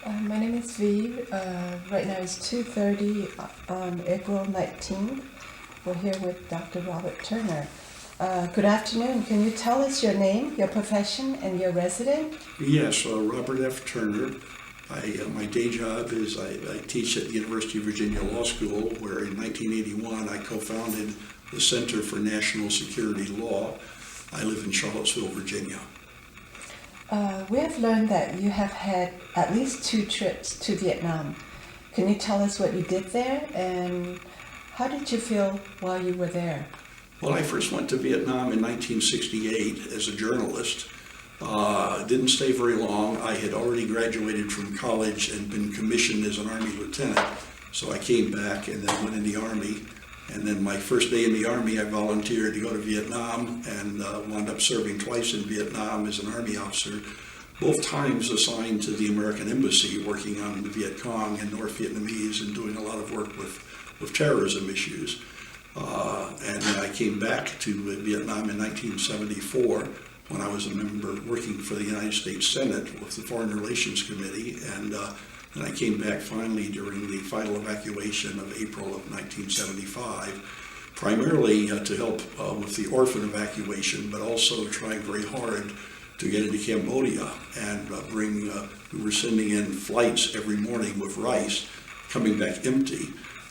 My name is V. Right now it's 2:30 on April 19th. We're here with Dr. Robert Turner. Good afternoon. Can you tell us your name, your profession, and your resident? Yes, Robert F. Turner. My day job is I teach at the University of Virginia Law School, where in 1981 I co-founded the Center for National Security Law. I live in Charlottesville, Virginia. We have learned that you have had at least 2 trips to Vietnam. Can you tell us what you did there, and how did you feel while you were there? Well, I first went to Vietnam in 1968 as a journalist. Didn't stay very long. I had already graduated from college and been commissioned as an Army lieutenant, so I came back and then went in the Army. And then my first day in the Army, I volunteered to go to Vietnam and wound up serving twice in Vietnam as an Army officer, both times assigned to the American Embassy, working on the Viet Cong and North Vietnamese and doing a lot of work with terrorism issues. And then I came back to Vietnam in 1974 when I was a member working for the United States Senate with the Foreign Relations Committee, and then I came back finally during the final evacuation of April of 1975, primarily to help with the orphan evacuation, but also trying very hard to get into Cambodia and we were sending in flights every morning with rice, coming back empty.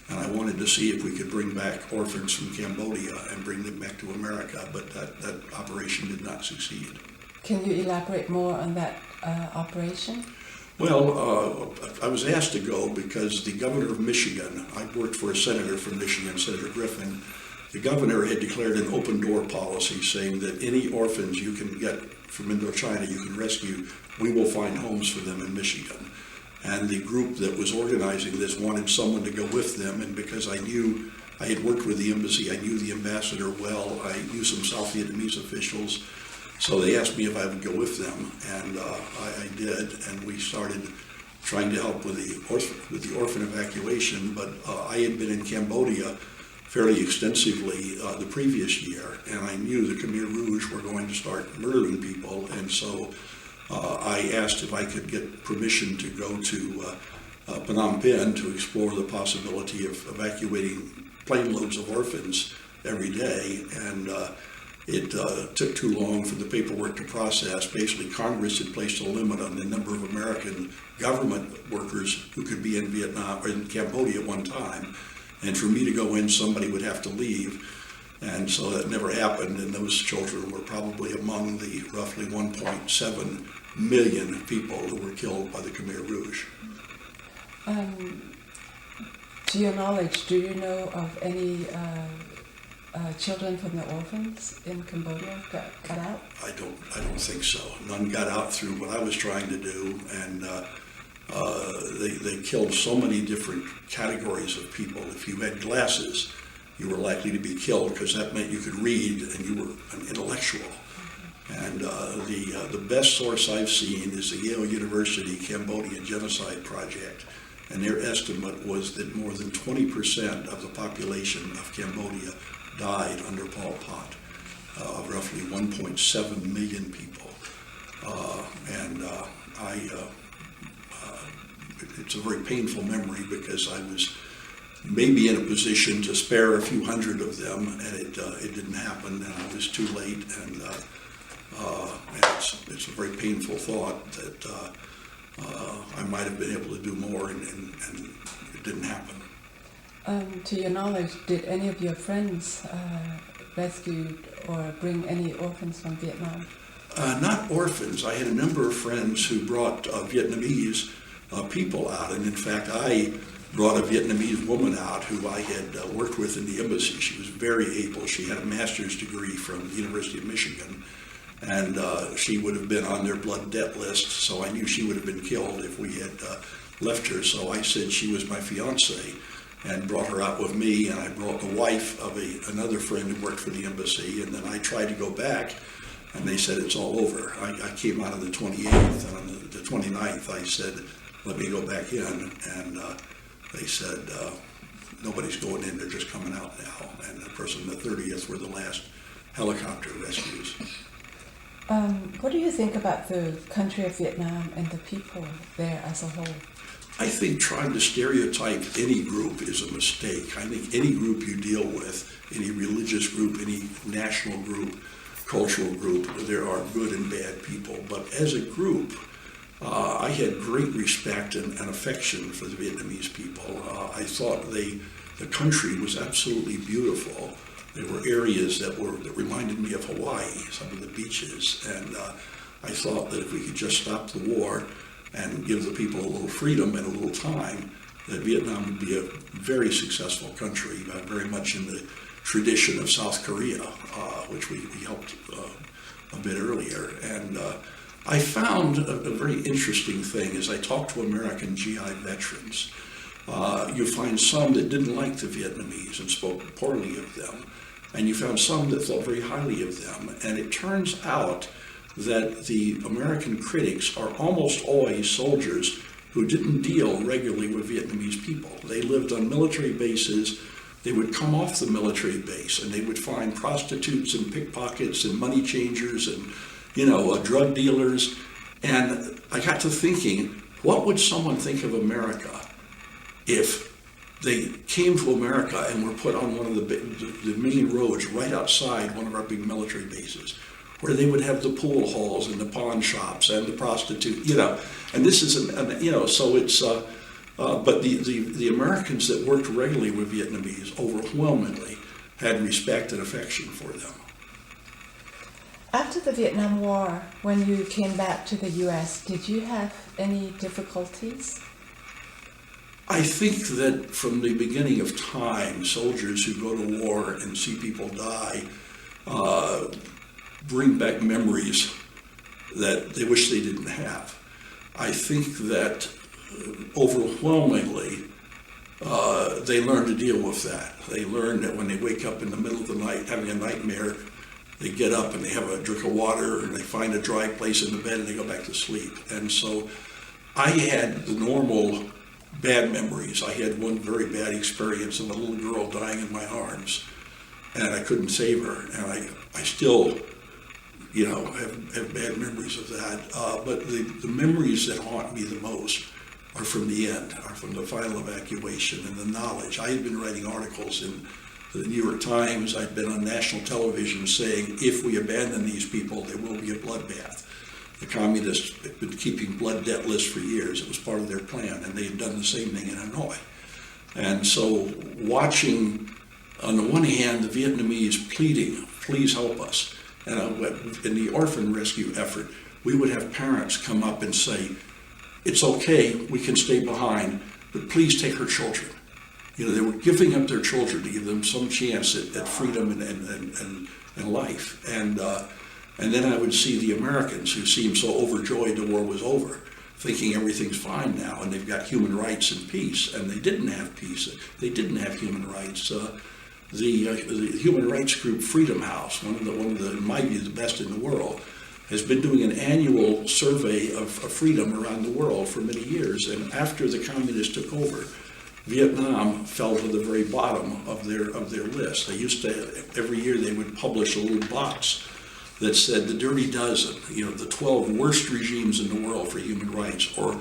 And I wanted to see if we could bring back orphans from Cambodia and bring them back to America, but that operation did not succeed. Can you elaborate more on that operation? Well, I was asked to go because the governor of Michigan, I worked for a senator from Michigan, Senator Griffin. The governor had declared an open door policy saying that any orphans you can get from Indochina you can rescue, we will find homes for them in Michigan. And the group that was organizing this wanted someone to go with them, and because I had worked with the embassy, I knew the ambassador well, I knew some South Vietnamese officials, so they asked me if I would go with them, and I did, and we started trying to help with the orphan evacuation, but I had been in Cambodia fairly extensively the previous year, and I knew the Khmer Rouge were going to start murdering people, and so I asked if I could get permission to go to Phnom Penh to explore the possibility of evacuating plane loads of orphans every day, and it took too long for the paperwork to process. Basically, Congress had placed a limit on the number of American government workers who could be in Vietnam or in Cambodia at one time, and for me to go in, somebody would have to leave. And so that never happened, and those children were probably among the roughly 1.7 million people who were killed by the Khmer Rouge. To your knowledge, do you know of any children from the orphans in Cambodia got out? I don't think so. None got out through what I was trying to do, and they killed so many different categories of people. If you had glasses, you were likely to be killed because that meant you could read and you were an intellectual. And the best source I've seen is the Yale University Cambodia Genocide Project, and their estimate was that more than 20% of the population of Cambodia died under Pol Pot, roughly 1.7 million people. It's a very painful memory because I was maybe in a position to spare a few hundred of them, and it didn't happen, and I was too late, and it's a very painful thought that I might have been able to do more, and it didn't happen. To your knowledge, did any of your friends rescue or bring any orphans from Vietnam? Not orphans. I had a number of friends who brought Vietnamese people out, and in fact I brought a Vietnamese woman out who I had worked with in the embassy. She was very able. She had a master's degree from the University of Michigan, and she would have been on their blood debt list, so I knew she would have been killed if we had left her. So I said she was my fiance and brought her out with me, and I brought the wife of another friend who worked for the embassy, and then I tried to go back, and they said it's all over. I came out on the 28th, and on the 29th I said, let me go back in, and they said, nobody's going in, they're just coming out now. And of course on the 30th were the last helicopter rescues. What do you think about the country of Vietnam and the people there as a whole? I think trying to stereotype any group is a mistake. I think any group you deal with, any religious group, any national group, cultural group, there are good and bad people. But as a group, I had great respect and affection for the Vietnamese people. I thought the country was absolutely beautiful. There were areas that reminded me of Hawaii, some of the beaches, and I thought that if we could just stop the war and give the people a little freedom and a little time, that Vietnam would be a very successful country, very much in the tradition of South Korea, which we helped a bit earlier. And I found a very interesting thing as I talked to American GI veterans. You find some that didn't like the Vietnamese and spoke poorly of them, and you found some that thought very highly of them. And it turns out that the American critics are almost always soldiers who didn't deal regularly with Vietnamese people. They lived on military bases. They would come off the military base and they would find prostitutes and pickpockets and money changers and, drug dealers. And I got to thinking, what would someone think of America if they came to America and were put on one of the main roads right outside one of our big military bases, where they would have the pool halls and the pawn shops and the prostitute, and this is, so it's, but the Americans that worked regularly with Vietnamese overwhelmingly had respect and affection for them. After the Vietnam War, when you came back to the U.S., did you have any difficulties? I think that from the beginning of time, soldiers who go to war and see people die bring back memories that they wish they didn't have. I think that overwhelmingly they learn to deal with that. They learn that when they wake up in the middle of the night having a nightmare, they get up and they have a drink of water and they find a dry place in the bed and they go back to sleep. And so I had the normal bad memories. I had one very bad experience of a little girl dying in my arms and I couldn't save her. And I still, have bad memories of that. But the memories that haunt me the most are from the end, are from the final evacuation and the knowledge. I had been writing articles in the New York Times. I'd been on national television saying, if we abandon these people, there will be a bloodbath. The communists had been keeping blood debt lists for years. It was part of their plan, and they had done the same thing in Hanoi. And so watching, on the one hand, the Vietnamese pleading, please help us. And in the orphan rescue effort, we would have parents come up and say, it's okay, we can stay behind, but please take her children. They were giving up their children to give them some chance at freedom and life. And then I would see the Americans who seemed so overjoyed the war was over, thinking everything's fine now and they've got human rights and peace. And they didn't have peace. They didn't have human rights. The human rights group Freedom House, one of the, in my view, the best in the world, has been doing an annual survey of freedom around the world for many years. And after the communists took over, Vietnam fell to the very bottom of their list. They used to, every year they would publish a little box that said the Dirty Dozen, the 12 worst regimes in the world for human rights, or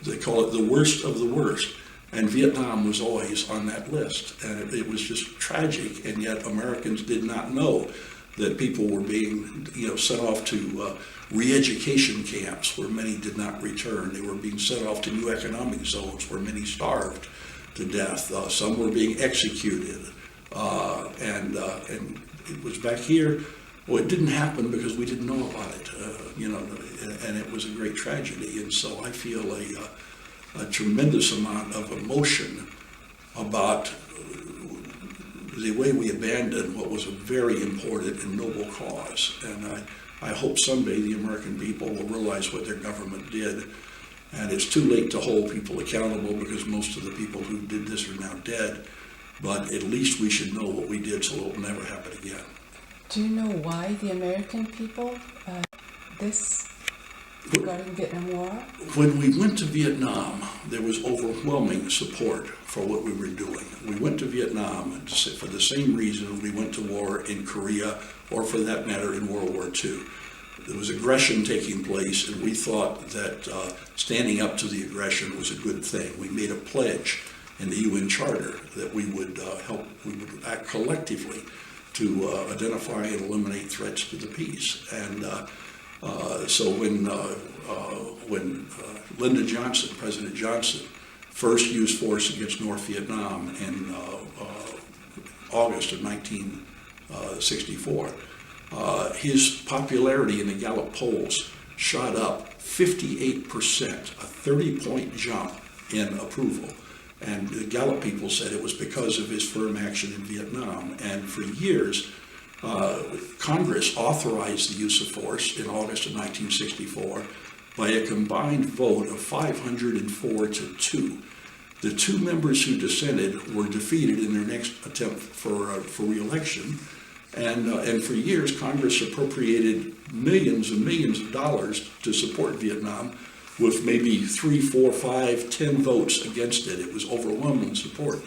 they call it the worst of the worst. And Vietnam was always on that list. And it was just tragic, and yet Americans did not know that people were being sent off to re-education camps where many did not return. They were being sent off to new economic zones where many starved to death. Some were being executed. And it was back here. Well, it didn't happen because we didn't know about it, and it was a great tragedy. And so I feel a tremendous amount of emotion about the way we abandoned what was a very important and noble cause. And I hope someday the American people will realize what their government did. And it's too late to hold people accountable because most of the people who did this are now dead. But at least we should know what we did so it will never happen again. Do you know why the American people this regarding Vietnam War? When we went to Vietnam, there was overwhelming support for what we were doing. We went to Vietnam for the same reason we went to war in Korea, or for that matter in World War II. there was aggression taking place, and we thought that standing up to the aggression was a good thing. We made a pledge in the UN Charter that we would act collectively to identify and eliminate threats to the peace. And so when Lyndon Johnson, President Johnson, first used force against North Vietnam in August of 1964, his popularity in the Gallup polls shot up 58%, a 30-point jump in approval. And the Gallup people said it was because of his firm action in Vietnam. And for years, Congress authorized the use of force in August of 1964 by a combined vote of 504 to 2. The two members who dissented were defeated in their next attempt for re-election. And for years, Congress appropriated millions and millions of dollars to support Vietnam, with maybe 3, 4, 5, 10 votes against it. It was overwhelming support.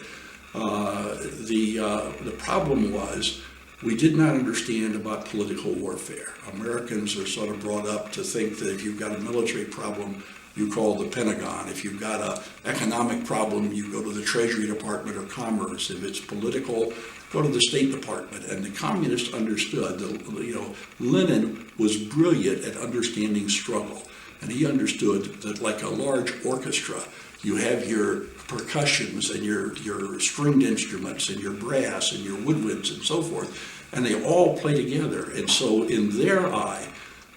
The problem was we did not understand about political warfare. Americans are sort of brought up to think that if you've got a military problem, you call the Pentagon. If you've got an economic problem, you go to the Treasury Department or Commerce. If it's political, go to the State Department. And the communists understood that, Lenin was brilliant at understanding struggle. And he understood that, like a large orchestra, you have your percussions and your stringed instruments and your brass and your woodwinds and so forth, and they all play together. And so in their eye,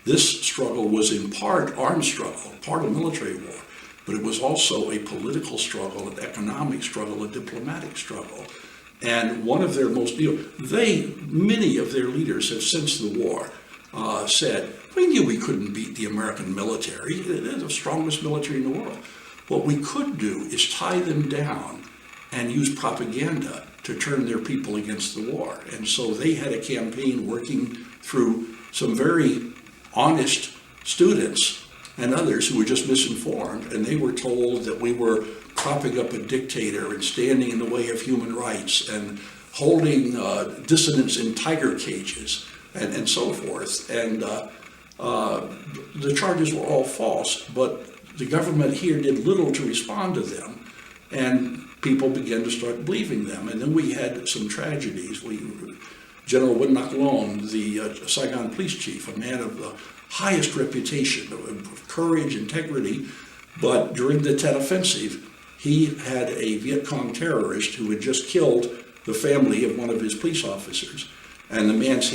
this struggle was in part armed struggle, part of military war, but it was also a political struggle, an economic struggle, a diplomatic struggle. And one of their most, many of their leaders have since the war said, we knew we couldn't beat the American military. They're the strongest military in the world. What we could do is tie them down and use propaganda to turn their people against the war. And so they had a campaign working through some very honest students and others who were just misinformed, and they were told that we were propping up a dictator and standing in the way of human rights and holding dissidents in tiger cages and so forth. And the charges were all false, but the government here did little to respond to them, and people began to start believing them. And then we had some tragedies. General Win Ngoc Loan, the Saigon police chief, a man of the highest reputation of courage, integrity, but during the Tet Offensive, he had a Viet Cong terrorist who had just killed the family of one of his police officers. And the man's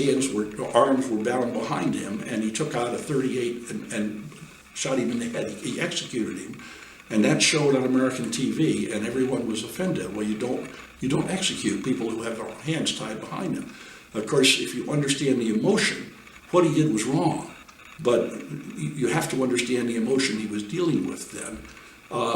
arms were bound behind him, and he took out a .38 and shot him in the head. He executed him, and that showed on American TV, and everyone was offended. Well, you don't execute people who have their hands tied behind them. Of course, if you understand the emotion, what he did was wrong, but you have to understand the emotion he was dealing with then.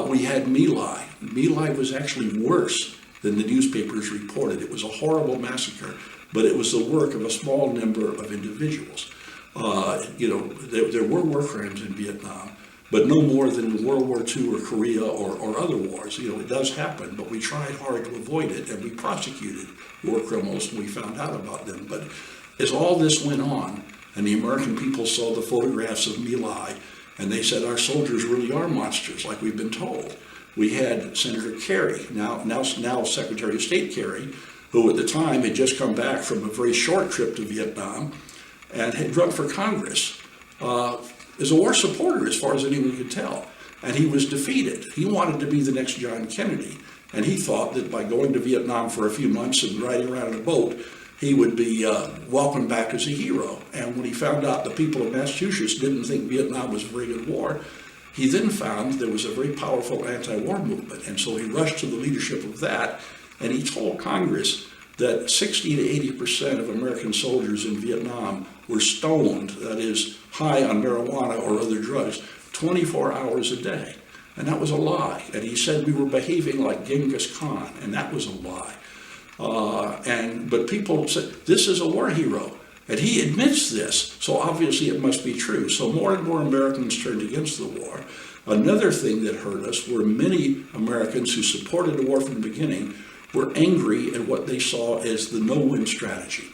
We had My Lai. My Lai was actually worse than the newspapers reported. It was a horrible massacre, but it was the work of a small number of individuals. There were war crimes in Vietnam, but no more than in World War II or Korea or other wars. It does happen, but we tried hard to avoid it, and we prosecuted war criminals when we found out about them. But as all this went on, and the American people saw the photographs of My Lai, and they said, our soldiers really are monsters, like we've been told. We had Senator Kerry, now Secretary of State Kerry, who at the time had just come back from a very short trip to Vietnam and had run for Congress as a war supporter, as far as anyone could tell. And he was defeated. He wanted to be the next John Kennedy. And he thought that by going to Vietnam for a few months and riding around in a boat, he would be welcomed back as a hero. And when he found out the people of Massachusetts didn't think Vietnam was a very good war, he then found there was a very powerful anti-war movement. And so he rushed to the leadership of that, and he told Congress that 60 to 80% of American soldiers in Vietnam were stoned, that is, high on marijuana or other drugs, 24 hours a day. And that was a lie. And he said we were behaving like Genghis Khan, and that was a lie. But people said, this is a war hero. And he admits this, so obviously it must be true. So more and more Americans turned against the war. Another thing that hurt us were many Americans who supported the war from the beginning were angry at what they saw as the no-win strategy.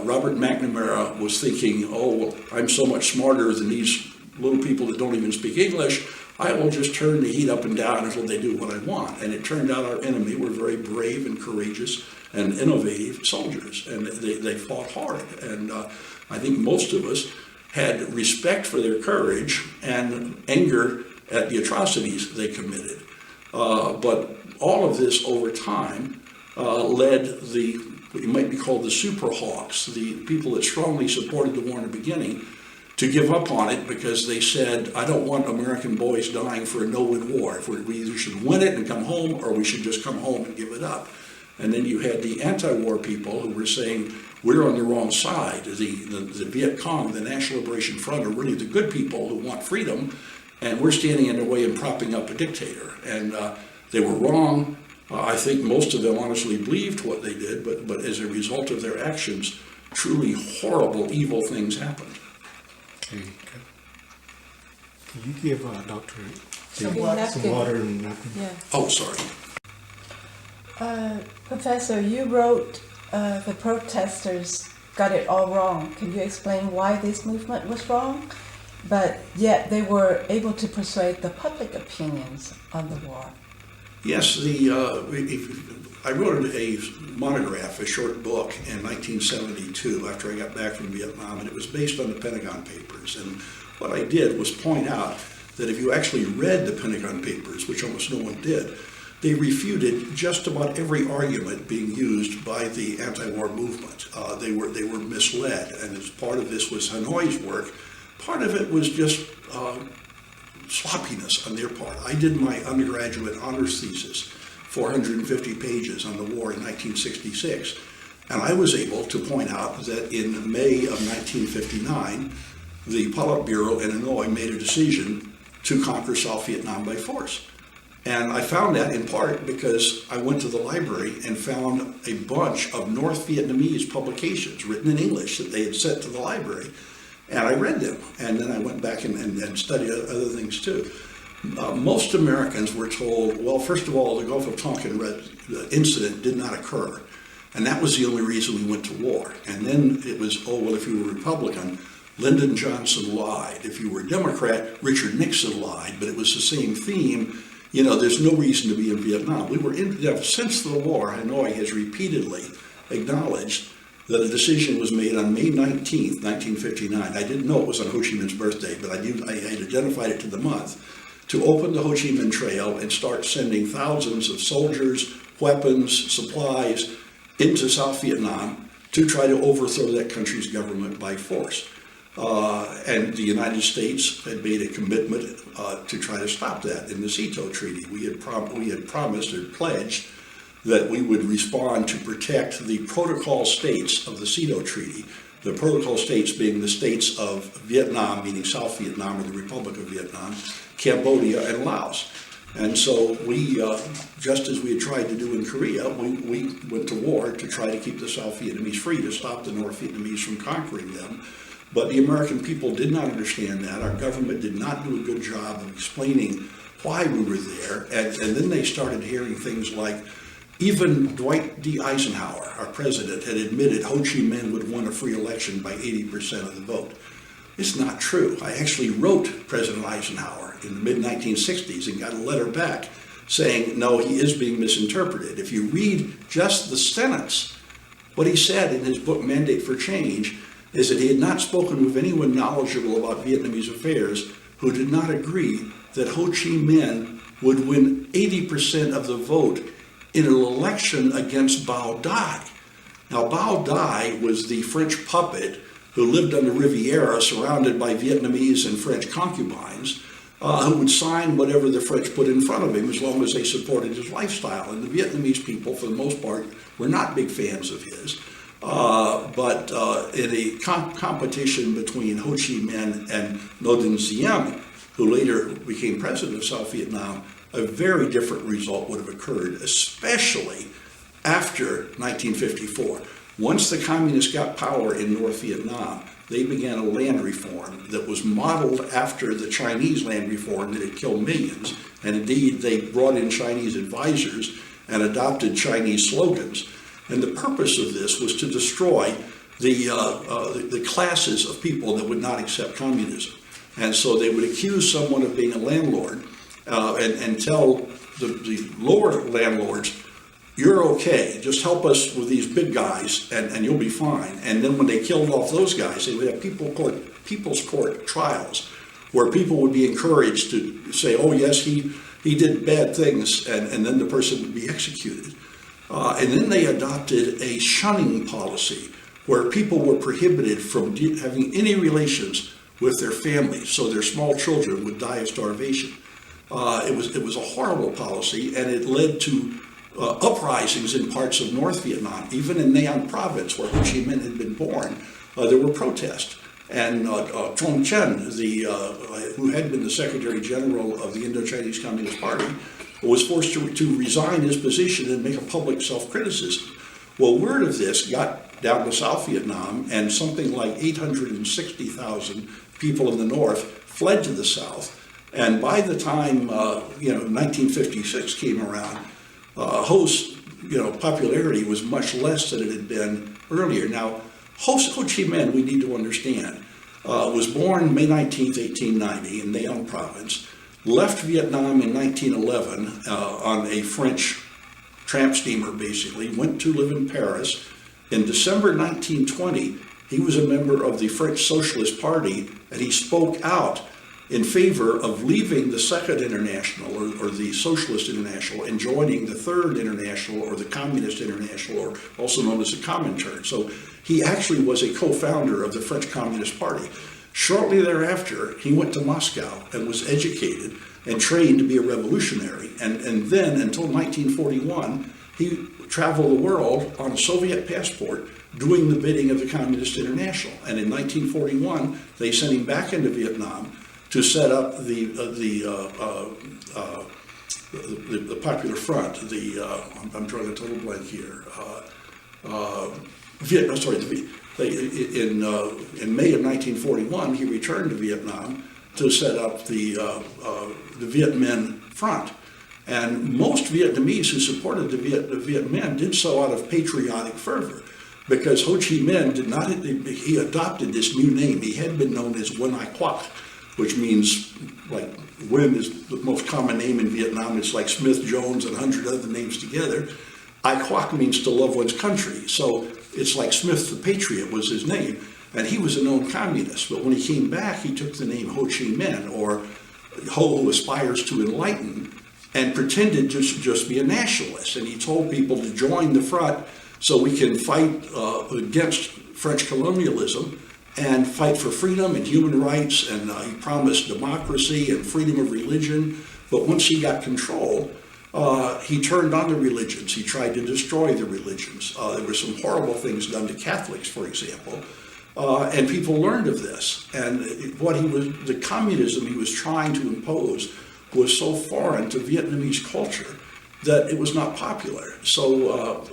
Robert McNamara was thinking, oh, well, I'm so much smarter than these little people that don't even speak English. I will just turn the heat up and down until they do what I want. And it turned out our enemy were very brave and courageous and innovative soldiers, and they fought hard. And I think most of us had respect for their courage and anger at the atrocities they committed. But all of this over time led what you might be called the super hawks, the people that strongly supported the war in the beginning, to give up on it because they said, I don't want American boys dying for a no-win war. We either should win it and come home, or we should just come home and give it up. And then you had the anti-war people who were saying, we're on the wrong side. The Viet Cong, the National Liberation Front, are really the good people who want freedom, and we're standing in their way and propping up a dictator. And they were wrong. I think most of them honestly believed what they did, but as a result of their actions, truly horrible, evil things happened. Okay. Can you give Dr. Some water and napkin? Yeah. Oh, sorry. Professor, you wrote the protesters got it all wrong. Can you explain why this movement was wrong? But yet they were able to persuade the public opinions on the war. Yes, I wrote a monograph, a short book in 1972 after I got back from Vietnam, and it was based on the Pentagon Papers. And what I did was point out that if you actually read the Pentagon Papers, which almost no one did, they refuted just about every argument being used by the anti-war movement. They were misled, and as part of this was Hanoi's work. Part of it was just sloppiness on their part. I did my undergraduate honors thesis, 450 pages on the war in 1966, and I was able to point out that in May of 1959, the Politburo in Hanoi made a decision to conquer South Vietnam by force. And I found that in part because I went to the library and found a bunch of North Vietnamese publications written in English that they had sent to the library. And I read them, and then I went back and studied other things too. Most Americans were told, well, first of all, the Gulf of Tonkin incident did not occur, and that was the only reason we went to war. And then it was, oh, well, if you were Republican, Lyndon Johnson lied. If you were Democrat, Richard Nixon lied, but it was the same theme. You know, there's no reason to be in Vietnam. Since the war, Hanoi has repeatedly acknowledged that a decision was made on May 19th, 1959. I didn't know it was on Ho Chi Minh's birthday, but I had identified it to the month, to open the Ho Chi Minh Trail and start sending thousands of soldiers, weapons, supplies into South Vietnam to try to overthrow that country's government by force. And the United States had made a commitment to try to stop that in the SEATO Treaty. We had promised or pledged that we would respond to protect the protocol states of the SEATO Treaty, the protocol states being the states of Vietnam, meaning South Vietnam or the Republic of Vietnam, Cambodia, and Laos. And so we, just as we had tried to do in Korea, we went to war to try to keep the South Vietnamese free, to stop the North Vietnamese from conquering them. But the American people did not understand that. Our government did not do a good job of explaining why we were there. And then they started hearing things like, even Dwight D. Eisenhower, our president, had admitted Ho Chi Minh would win a free election by 80% of the vote. It's not true. I actually wrote President Eisenhower in the mid-1960s and got a letter back saying, no, he is being misinterpreted. If you read just the sentence, what he said in his book, Mandate for Change, is that he had not spoken with anyone knowledgeable about Vietnamese affairs who did not agree that Ho Chi Minh would win 80% of the vote in an election against Bao Dai. Now, Bao Dai was the French puppet who lived on the Riviera surrounded by Vietnamese and French concubines, who would sign whatever the French put in front of him as long as they supported his lifestyle. And the Vietnamese people, for the most part, were not big fans of his. But in a competition between Ho Chi Minh and Ngo Dinh Diem, who later became president of South Vietnam, a very different result would have occurred, especially after 1954. Once the communists got power in North Vietnam, they began a land reform that was modeled after the Chinese land reform that had killed millions. And indeed, they brought in Chinese advisors and adopted Chinese slogans. And the purpose of this was to destroy the classes of people that would not accept communism. And so they would accuse someone of being a landlord and tell the lower landlords, you're okay, just help us with these big guys and you'll be fine. And then when they killed off those guys, they would have people's court trials where people would be encouraged to say, oh yes, he did bad things, and then the person would be executed. And then they adopted a shunning policy where people were prohibited from having any relations with their families, so their small children would die of starvation. It was a horrible policy, and it led to uprisings in parts of North Vietnam. Even in Nam province, where Ho Chi Minh had been born, there were protests. And Trong Chen, who had been the Secretary General of the Indochinese Communist Party, was forced to resign his position and make a public self-criticism. Well, word of this got down to South Vietnam, and something like 860,000 people in the north fled to the south. And by the time 1956 came around, Ho's popularity was much less than it had been earlier. Now, Ho Chi Minh, we need to understand, was born May 19th, 1890 in Nam province, left Vietnam in 1911 on a French tramp steamer, basically, went to live in Paris. In December 1920, he was a member of the French Socialist Party, and he spoke out in favor of leaving the Second International, or the Socialist International, and joining the Third International, or the Communist International, or also known as the Comintern. So he actually was a co-founder of the French Communist Party. Shortly thereafter, he went to Moscow and was educated and trained to be a revolutionary. And then, until 1941, he traveled the world on a Soviet passport doing the bidding of the Communist International. And in 1941, they sent him back into Vietnam to set up the Popular Front. I'm drawing a total blank here. In May of 1941, he returned to Vietnam to set up the Viet Minh Front. And most Vietnamese who supported the Viet Minh did so out of patriotic fervor, because Ho Chi Minh he adopted this new name. He had been known as Nguyen Ai Quoc, which means, like, Nguyen is the most common name in Vietnam. It's like Smith, Jones, and 100 other names together. Ai Quoc means to love one's country. So it's like Smith the Patriot was his name. And he was a known communist. But when he came back, he took the name Ho Chi Minh, or Ho who aspires to enlighten, and pretended to just be a nationalist. And he told people to join the front so we can fight against French colonialism and fight for freedom and human rights. And he promised democracy and freedom of religion. But once he got control, he turned on the religions. He tried to destroy the religions. There were some horrible things done to Catholics, for example. And people learned of this. And the communism he was trying to impose was so foreign to Vietnamese culture that it was not popular. So,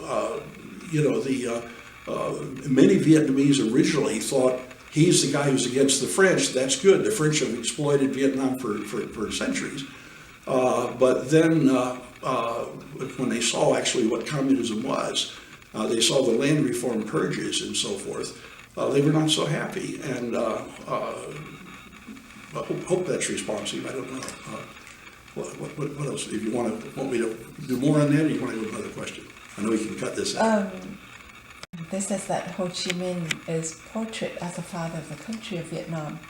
many Vietnamese originally thought, he's the guy who's against the French, that's good. The French have exploited Vietnam for centuries. But then, when they saw actually what communism was, they saw the land reform purges and so forth, they were not so happy. And I hope that's responsive. I don't know. What else? If you want me to do more on that, or you want to go to another question? I know we can cut this out. This says that Ho Chi Minh is portrayed as the father of the country of Vietnam,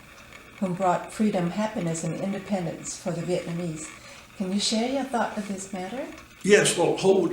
whom brought freedom, happiness, and independence for the Vietnamese. Can you share your thought of this matter? Yes, well, Ho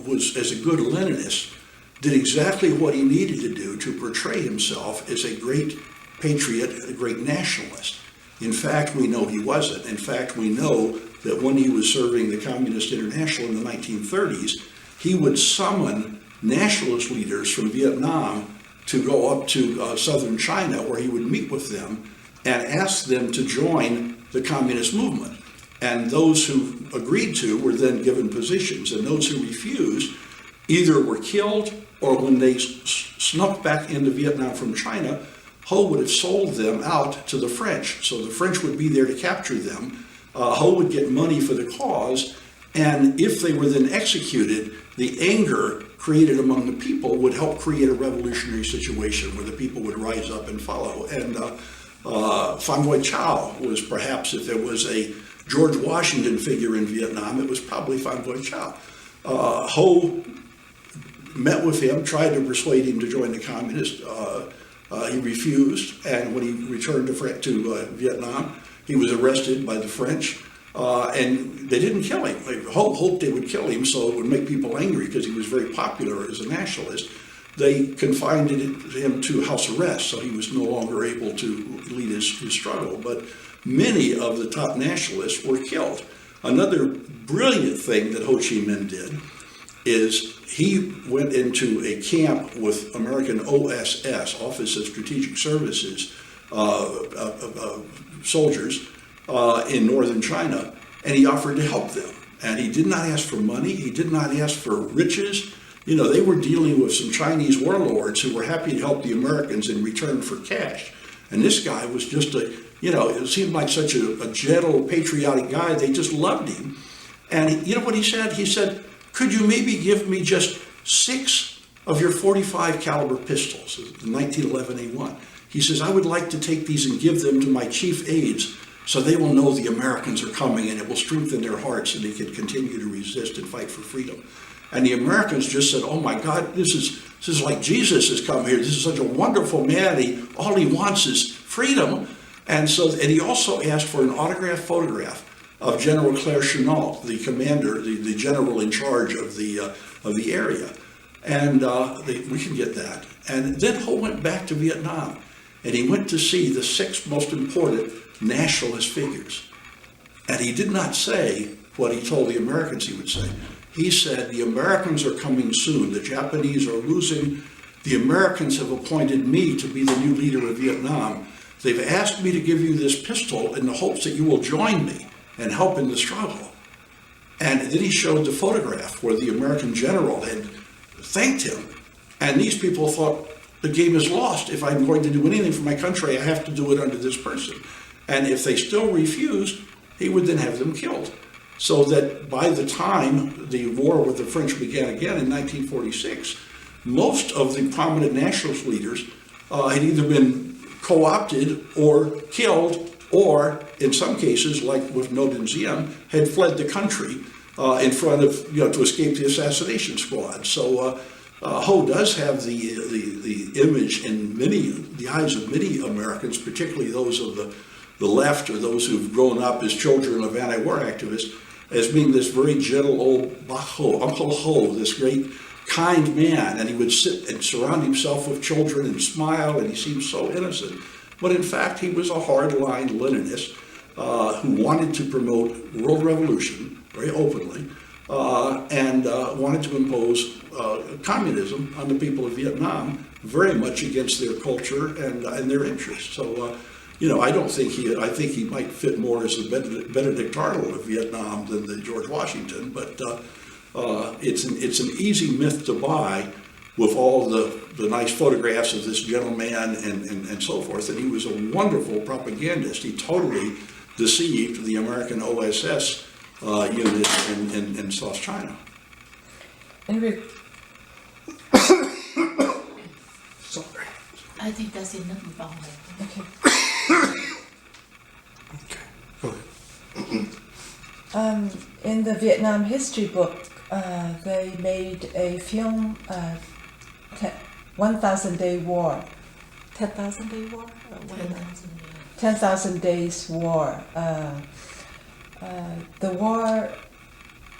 was, as a good Leninist, did exactly what he needed to do to portray himself as a great patriot, a great nationalist. In fact, we know he wasn't. In fact, we know that when he was serving the Communist International in the 1930s, he would summon nationalist leaders from Vietnam to go up to southern China, where he would meet with them and ask them to join the communist movement. And those who agreed to were then given positions, and those who refused either were killed, or when they snuck back into Vietnam from China, Ho would have sold them out to the French. So the French would be there to capture them. Ho would get money for the cause, And if they were then executed, the anger created among the people would help create a revolutionary situation where the people would rise up and follow. And Phan Boi Chau was perhaps, if there was a George Washington figure in Vietnam, it was probably Phan Boi Chau. Ho met with him, tried to persuade him to join the communists. He refused, and when he returned to Vietnam, he was arrested by the French, and they didn't kill him. Ho hoped they would kill him so it would make people angry because he was very popular as a nationalist. They confined him to house arrest, so he was no longer able to lead his struggle. But many of the top nationalists were killed. Another brilliant thing that Ho Chi Minh did is he went into a camp with American OSS, Office of Strategic Services, soldiers in northern China, and he offered to help them. And he did not ask for money, he did not ask for riches. You know, they were dealing with some Chinese warlords who were happy to help the Americans in return for cash. And this guy was just it seemed like such a gentle, patriotic guy. They just loved him. And you know what he said? He said, could you maybe give me just 6 of your 45 caliber pistols, the 1911 A1? He says, I would like to take these and give them to my chief aides so they will know the Americans are coming and it will strengthen their hearts and they can continue to resist and fight for freedom. And the Americans just said, oh my God, this is like Jesus has come here. This is such a wonderful man. All he wants is freedom. And he also asked for an autographed photograph of General Claire Chennault, the commander, the general in charge of the area. And we can get that. And then Ho went back to Vietnam, and he went to see the 6 most important nationalist figures. And he did not say what he told the Americans he would say. He said, the Americans are coming soon. The Japanese are losing. The Americans have appointed me to be the new leader of Vietnam. They've asked me to give you this pistol in the hopes that you will join me and help in the struggle. And then he showed the photograph where the American general had thanked him. And these people thought, the game is lost. If I'm going to do anything for my country, I have to do it under this person. And if they still refused, he would then have them killed. So that by the time the war with the French began again in 1946, most of the prominent nationalist leaders had either been co-opted or killed, or in some cases, like with Ngo Dinh Diem, had fled the country in front of, to escape the assassination squad. So Ho does have the image in the eyes of many Americans, particularly those of the left or those who've grown up as children of anti-war activists, as being this very gentle old Bach Ho, Uncle Ho, this great kind man, and he would sit and surround himself with children and smile, and he seemed so innocent. But in fact, he was a hardline Leninist who wanted to promote world revolution very openly and wanted to impose communism on the people of Vietnam, very much against their culture and their interests. So, I think he might fit more as the Benedict Arnold of Vietnam than the George Washington, but it's an easy myth to buy with all the nice photographs of this gentleman and so forth. And he was a wonderful propagandist. He totally deceived the American OSS unit in South China. Sorry. I think that's enough about it. Okay. Okay, go ahead. In the Vietnam history book, they made a film, 1,000 Day War. 10,000 Day War? 10,000 Days War. The war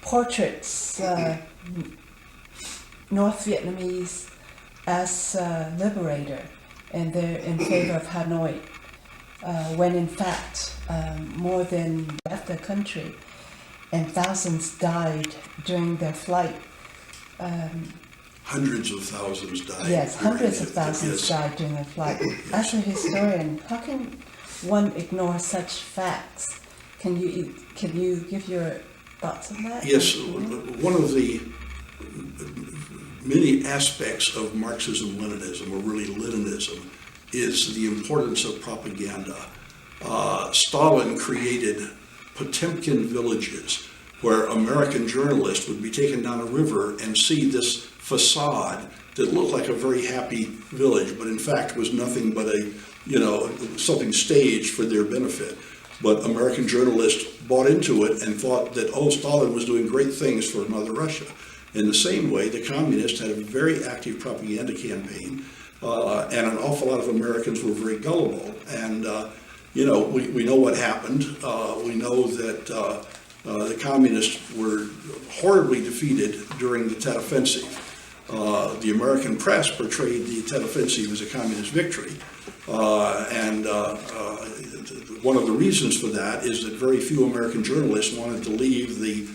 portraits North Vietnamese as liberator, and they're in favor of Hanoi, when in fact more than left the country, and thousands died during their flight. Hundreds of thousands died. Yes, hundreds of thousands died during their flight. As a historian, how can one ignore such facts? Can you give your thoughts on that? Yes, one of the many aspects of Marxism-Leninism, or really Leninism, is the importance of propaganda. Stalin created Potemkin villages where American journalists would be taken down a river and see this facade that looked like a very happy village, but in fact was nothing but something staged for their benefit. But American journalists bought into it and thought that, oh, Stalin was doing great things for Mother Russia. In the same way, the communists had a very active propaganda campaign, and an awful lot of Americans were very gullible. And, we know what happened. We know that the communists were horribly defeated during the Tet Offensive. The American press portrayed the Tet Offensive as a communist victory. And one of the reasons for that is that very few American journalists wanted to leave the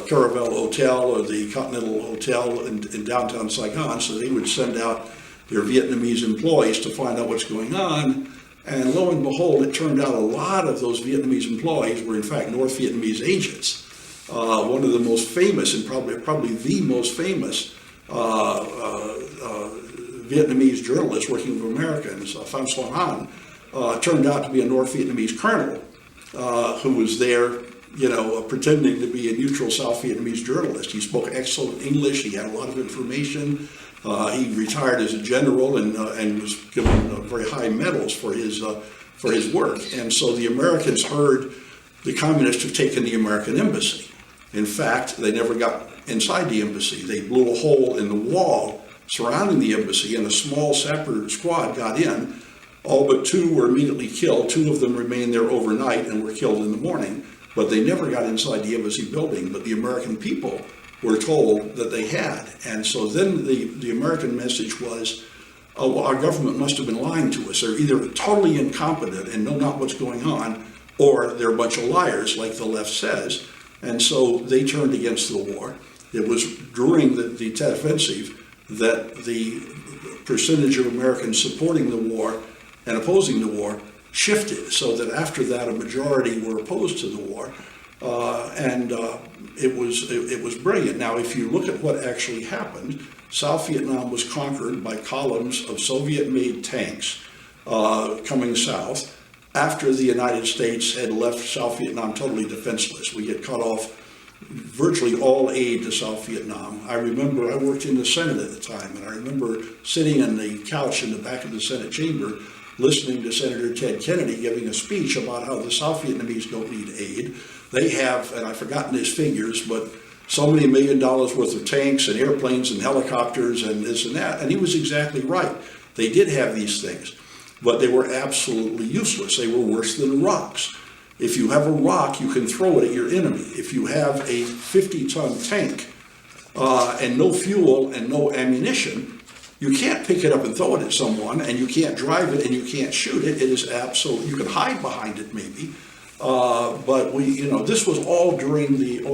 Caravel Hotel or the Continental Hotel in downtown Saigon, so they would send out their Vietnamese employees to find out what's going on. And lo and behold, it turned out a lot of those Vietnamese employees were in fact North Vietnamese agents. One of the most famous, and probably the most famous Vietnamese journalists working with Americans, Pham Xuan Han, turned out to be a North Vietnamese colonel who was there, pretending to be a neutral South Vietnamese journalist. He spoke excellent English. He had a lot of information. He retired as a general and was given very high medals for his work. And so the Americans heard the communists have taken the American embassy. In fact, they never got inside the embassy. They blew a hole in the wall surrounding the embassy, and a small sapper squad got in. All but 2 were immediately killed. 2 of them remained there overnight and were killed in the morning. But they never got inside the embassy building. But the American people were told that they had. And so then the American message was, oh, well, our government must have been lying to us. They're either totally incompetent and know not what's going on, or they're a bunch of liars, like the left says. And so they turned against the war. It was during the Tet Offensive that the percentage of Americans supporting the war and opposing the war shifted, so that after that a majority were opposed to the war. It was brilliant. Now, if you look at what actually happened, South Vietnam was conquered by columns of Soviet-made tanks coming south after the United States had left South Vietnam totally defenseless. We had cut off virtually all aid to South Vietnam. I remember I worked in the Senate at the time, and I remember sitting on the couch in the back of the Senate chamber listening to Senator Ted Kennedy giving a speech about how the South Vietnamese don't need aid. They have, and I've forgotten his figures, but so many $1 million worth of tanks and airplanes and helicopters and this and that. And he was exactly right. They did have these things, but they were absolutely useless. They were worse than rocks. If you have a rock, you can throw it at your enemy. If you have a 50-ton tank and no fuel and no ammunition, you can't pick it up and throw it at someone, and you can't drive it, and you can't shoot it. It is absolute. You can hide behind it maybe, but this was all during the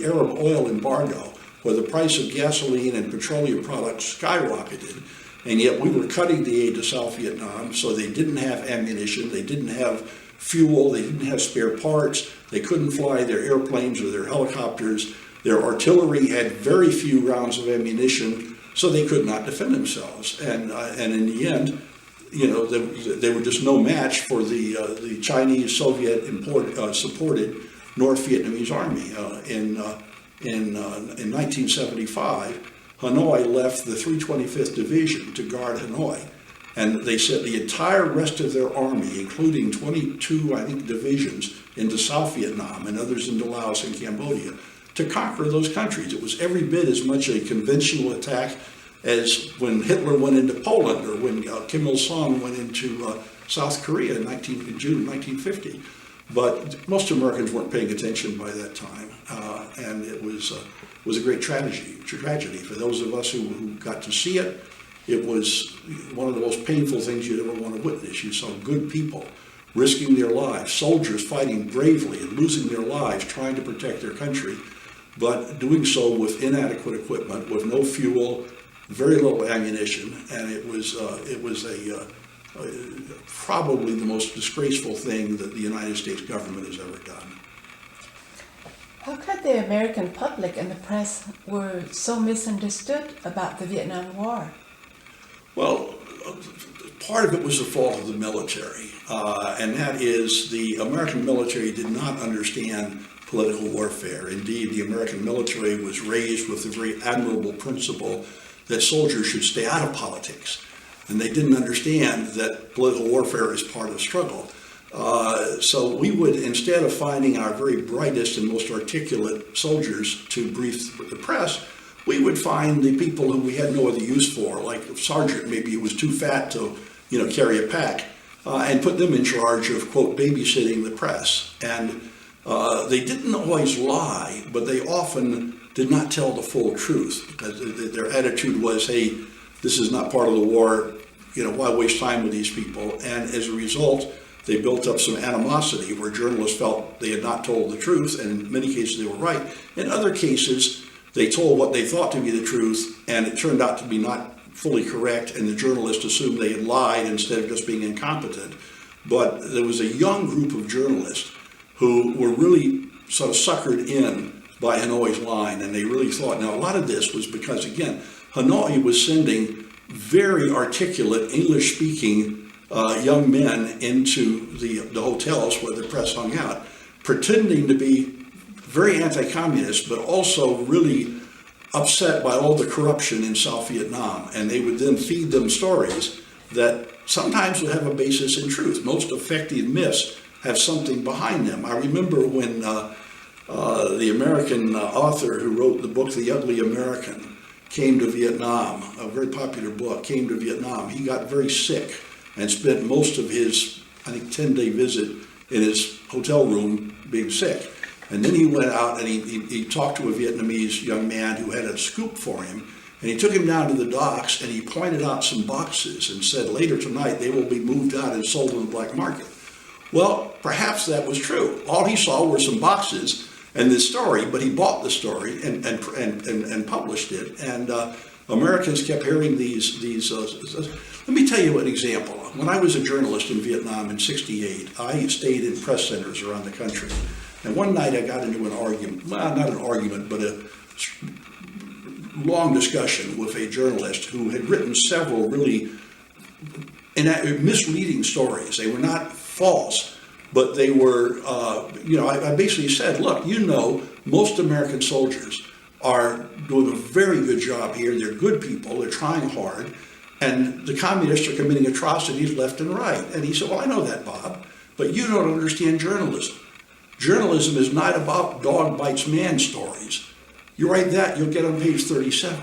Arab oil embargo, where the price of gasoline and petroleum products skyrocketed, and yet we were cutting the aid to South Vietnam, so they didn't have ammunition, they didn't have fuel, they didn't have spare parts, they couldn't fly their airplanes or their helicopters, their artillery had very few rounds of ammunition, so they could not defend themselves. And in the end, they were just no match for the Chinese Soviet supported North Vietnamese army. In 1975, Hanoi left the 325th Division to guard Hanoi. And they sent the entire rest of their army, including 22, I think, divisions into South Vietnam and others into Laos and Cambodia, to conquer those countries. It was every bit as much a conventional attack as when Hitler went into Poland or when Kim Il-sung went into South Korea in June 1950. But most Americans weren't paying attention by that time, and it was a great tragedy. For those of us who got to see it, it was one of the most painful things you'd ever want to witness. You saw good people risking their lives, soldiers fighting bravely and losing their lives trying to protect their country, but doing so with inadequate equipment, with no fuel, very little ammunition, and it was probably the most disgraceful thing that the United States government has ever done. How could the American public and the press were so misunderstood about the Vietnam War? Well, part of it was the fault of the military, and that is the American military did not understand political warfare. Indeed, the American military was raised with the very admirable principle that soldiers should stay out of politics. And they didn't understand that political warfare is part of the struggle. So we would, instead of finding our very brightest and most articulate soldiers to brief the press, we would find the people who we had no other use for, like a sergeant, maybe he was too fat to, carry a pack, and put them in charge of, quote, babysitting the press. And they didn't always lie, but they often did not tell the full truth, because their attitude was, hey, this is not part of the war, why waste time with these people? And as a result, they built up some animosity where journalists felt they had not told the truth, and in many cases they were right. In other cases, they told what they thought to be the truth, and it turned out to be not fully correct, and the journalists assumed they had lied instead of just being incompetent. But there was a young group of journalists who were really sort of suckered in by Hanoi's line, and they really thought, now a lot of this was because, again, Hanoi was sending very articulate English-speaking young men into the hotels where the press hung out, pretending to be very anti-communist, but also really upset by all the corruption in South Vietnam. And they would then feed them stories that sometimes would have a basis in truth. Most effective myths have something behind them. I remember when the American author who wrote the book, The Ugly American, came to Vietnam, a very popular book, came to Vietnam. He got very sick and spent most of his, 10-day visit in his hotel room being sick. And then he went out and he talked to a Vietnamese young man who had a scoop for him. And he took him down to the docks and he pointed out some boxes and said, later tonight they will be moved out and sold on the black market. Well, perhaps that was true. All he saw were some boxes and this story, but he bought the story and published it. And Americans kept hearing these. Let me tell you an example. When I was a journalist in Vietnam in '68, I stayed in press centers around the country. And one night I got into an argument, well, not an argument, but a long discussion with a journalist who had written several really misleading stories. They were not false, but they were, I basically said, look, most American soldiers are doing a very good job here. They're good people. They're trying hard. And the communists are committing atrocities left and right. And he said, well, I know that, Bob, but you don't understand journalism. Journalism is not about dog bites man stories. You write that, you'll get on page 37.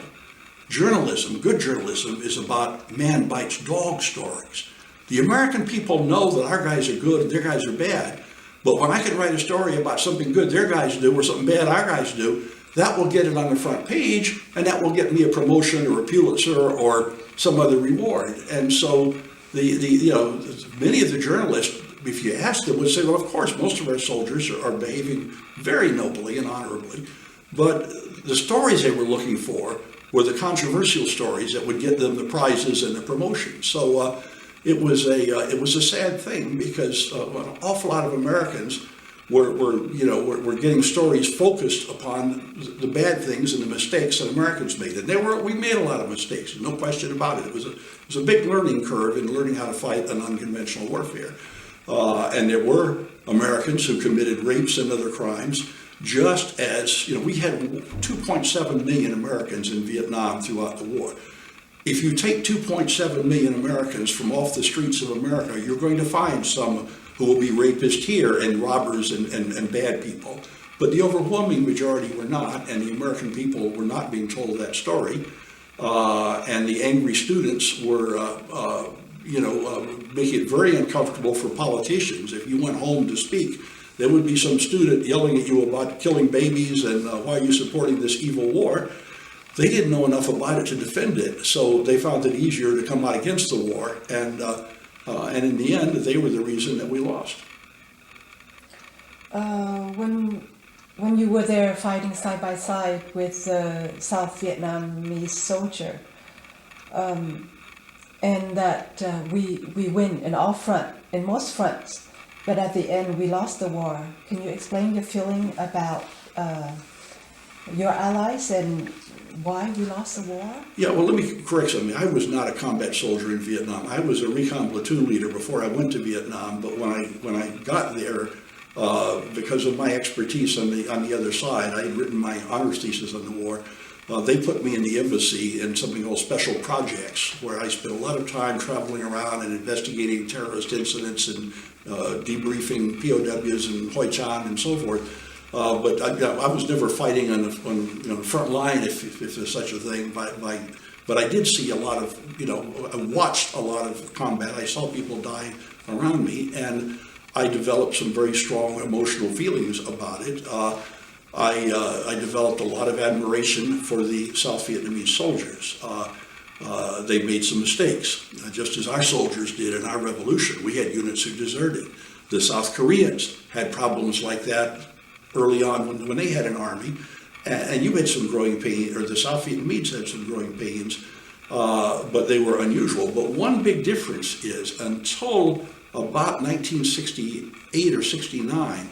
Journalism, good journalism, is about man bites dog stories. The American people know that our guys are good and their guys are bad. But when I can write a story about something good their guys do or something bad our guys do, that will get it on the front page, and that will get me a promotion or a Pulitzer or some other reward. And so many of the journalists, if you ask them, would say, well, of course, most of our soldiers are behaving very nobly and honorably. But the stories they were looking for were the controversial stories that would get them the prizes and the promotions. So it was a sad thing because an awful lot of Americans were getting stories focused upon the bad things and the mistakes that Americans made. And we made a lot of mistakes, no question about it. It was a big learning curve in learning how to fight an unconventional warfare. And there were Americans who committed rapes and other crimes, just as, we had 2.7 million Americans in Vietnam throughout the war. If you take 2.7 million Americans from off the streets of America, you're going to find some who will be rapists here and robbers and bad people. But the overwhelming majority were not, and the American people were not being told that story. And the angry students were making it very uncomfortable for politicians. If you went home to speak, there would be some student yelling at you about killing babies and why are you supporting this evil war. They didn't know enough about it to defend it, so they found it easier to come out against the war, and in the end, they were the reason that we lost. When you were there fighting side by side with the South Vietnamese soldier, and that we win in most fronts, but at the end we lost the war. Can you explain your feeling about your allies and why we lost the war? Yeah, well, let me correct something. I was not a combat soldier in Vietnam. I was a recon platoon leader before I went to Vietnam, but when I got there, because of my expertise on the other side. I had written my honors thesis on the war. They put me in the embassy in something called special projects, where I spent a lot of time traveling around and investigating terrorist incidents and debriefing POWs and Hoi Chan and so forth. But I was never fighting on the front line, if there's such a thing. But I did see a lot of, I watched a lot of combat. I saw people die around me, and I developed some very strong emotional feelings about it. I developed a lot of admiration for the South Vietnamese soldiers. They made some mistakes, just as our soldiers did in our revolution. We had units who deserted. The South Koreans had problems like that early on when they had an army. And you had some growing pains, or the South Vietnamese had some growing pains, but they were unusual. But one big difference is, until about 1968 or 69,